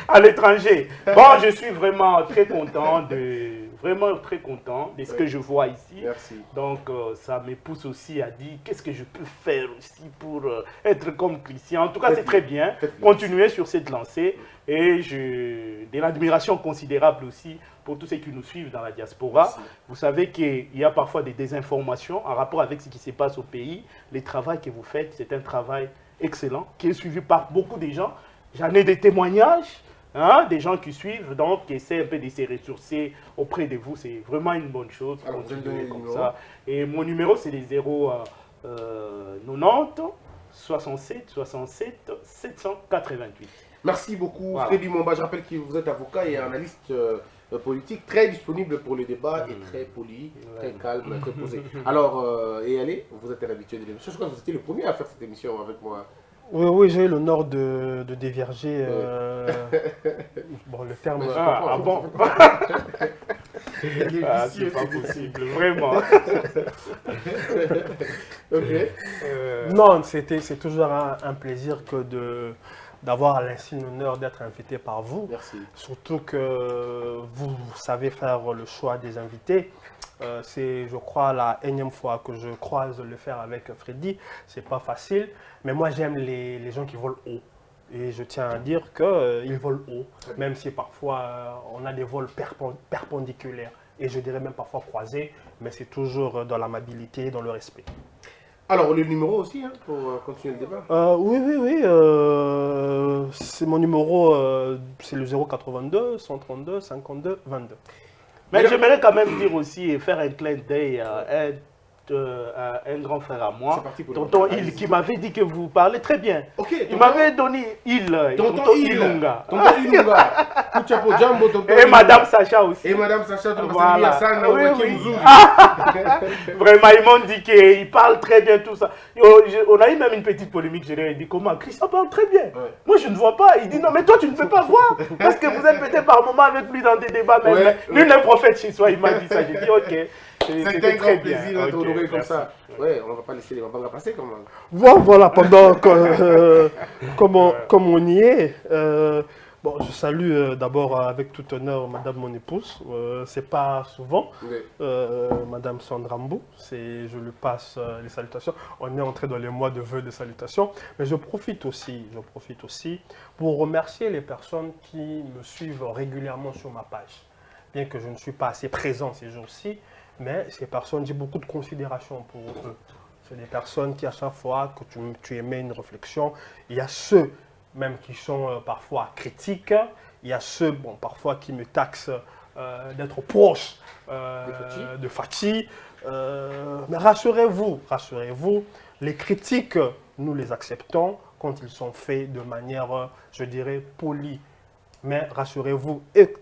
B: à l'étranger. Bon, je suis vraiment très content de ce que je vois ici.
A: Merci.
B: Donc, ça me pousse aussi à dire qu'est-ce que je peux faire aussi pour être comme Christian. En tout cas, c'est très bien. Continuez sur cette lancée. Et j'ai de l'admiration considérable aussi pour tous ceux qui nous suivent dans la diaspora.
A: Merci.
B: Vous savez qu'il y a parfois des désinformations en rapport avec ce qui se passe au pays. Le travail que vous faites, c'est un travail excellent qui est suivi par beaucoup de gens. J'en ai des témoignages, hein, des gens qui suivent, donc qui essaient un peu de se ressourcer auprès de vous. C'est vraiment une bonne chose.
A: Alors,
B: continuer comme ça. Et mon numéro, c'est les 090 67 67 788.
A: Merci beaucoup, Freddy Mwamba. Je rappelle que vous êtes avocat et analyste politique, très disponible pour le débat et très poli, très calme, très posé. Alors, et allez, vous êtes un habitué de l'émission. Je crois que vous étiez le premier à faire cette émission avec moi.
C: Oui, j'ai eu l'honneur de dévierger. Bon, le terme.
B: Bon. C'est pas possible, vraiment.
C: Non, c'est toujours un plaisir que d'avoir l'insigne honneur d'être invité par vous.
A: Merci.
C: Surtout que vous savez faire le choix des invités. C'est, je crois, la énième fois que je croise le faire avec Freddy. C'est pas facile, mais moi j'aime les gens qui volent haut. Et je tiens à dire qu'ils volent haut, même si parfois on a des vols perpendiculaires. Et je dirais même parfois croisés, mais c'est toujours dans l'amabilité et dans le respect.
A: Alors, le numéro aussi, hein, pour continuer le débat.
C: Oui. C'est mon numéro, c'est le 082 132 52 22.
B: Mais j'aimerais quand même dire aussi et faire un clin d'œil à un grand frère à moi, Tonton Il, qui m'avait dit que vous parlez très bien. Il m'avait donné Tonton Ilunga.
A: Tonton Ilunga.
B: Et Madame Sacha aussi.
A: Et Madame Sacha,
B: voilà. Vraiment, ils m'ont dit qu'il parle très bien tout ça. On a eu même une petite polémique, je leur ai dit comment Christian parle très bien. Moi je ne vois pas. Il dit non mais toi tu ne peux pas voir. Parce que vous êtes peut-être par moment avec lui dans des débats. Nul n'est prophète chez soi, il m'a dit ça. J'ai dit ok.
A: C'est un grand plaisir d'être honoré comme ça. Ouais, on ne va pas laisser les Mabanga passer quand même.
C: Voilà, pendant comme on y est, Bon, je salue d'abord avec tout honneur Madame mon épouse. C'est pas souvent.
A: Oui.
C: Madame Sandra Mbou, je lui passe les salutations. On est entré dans les mois de vœux de salutations. Mais je profite aussi pour remercier les personnes qui me suivent régulièrement sur ma page. Bien que je ne suis pas assez présent ces jours-ci, mais ces personnes, j'ai beaucoup de considération pour eux. C'est des personnes qui, à chaque fois que tu émets une réflexion, il y a ceux même qui sont parfois critiques, il y a ceux, bon, parfois qui me taxent d'être proche de Fatih. Mais rassurez-vous, les critiques, nous les acceptons quand ils sont faits de manière, je dirais, polie. Mais rassurez-vous, et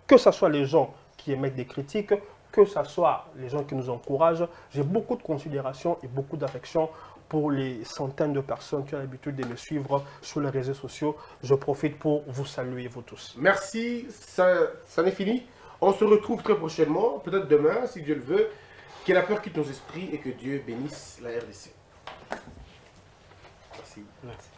C: que ce soit les gens qui émettent des critiques, que ce soit les gens qui nous encouragent, j'ai beaucoup de considération et beaucoup d'affection pour les centaines de personnes qui ont l'habitude de me suivre sur les réseaux sociaux. Je profite pour vous saluer, vous tous.
A: Merci, ça n'est fini. On se retrouve très prochainement, peut-être demain, si Dieu le veut. Que la peur quitte nos esprits et que Dieu bénisse la RDC. Merci.
C: Merci.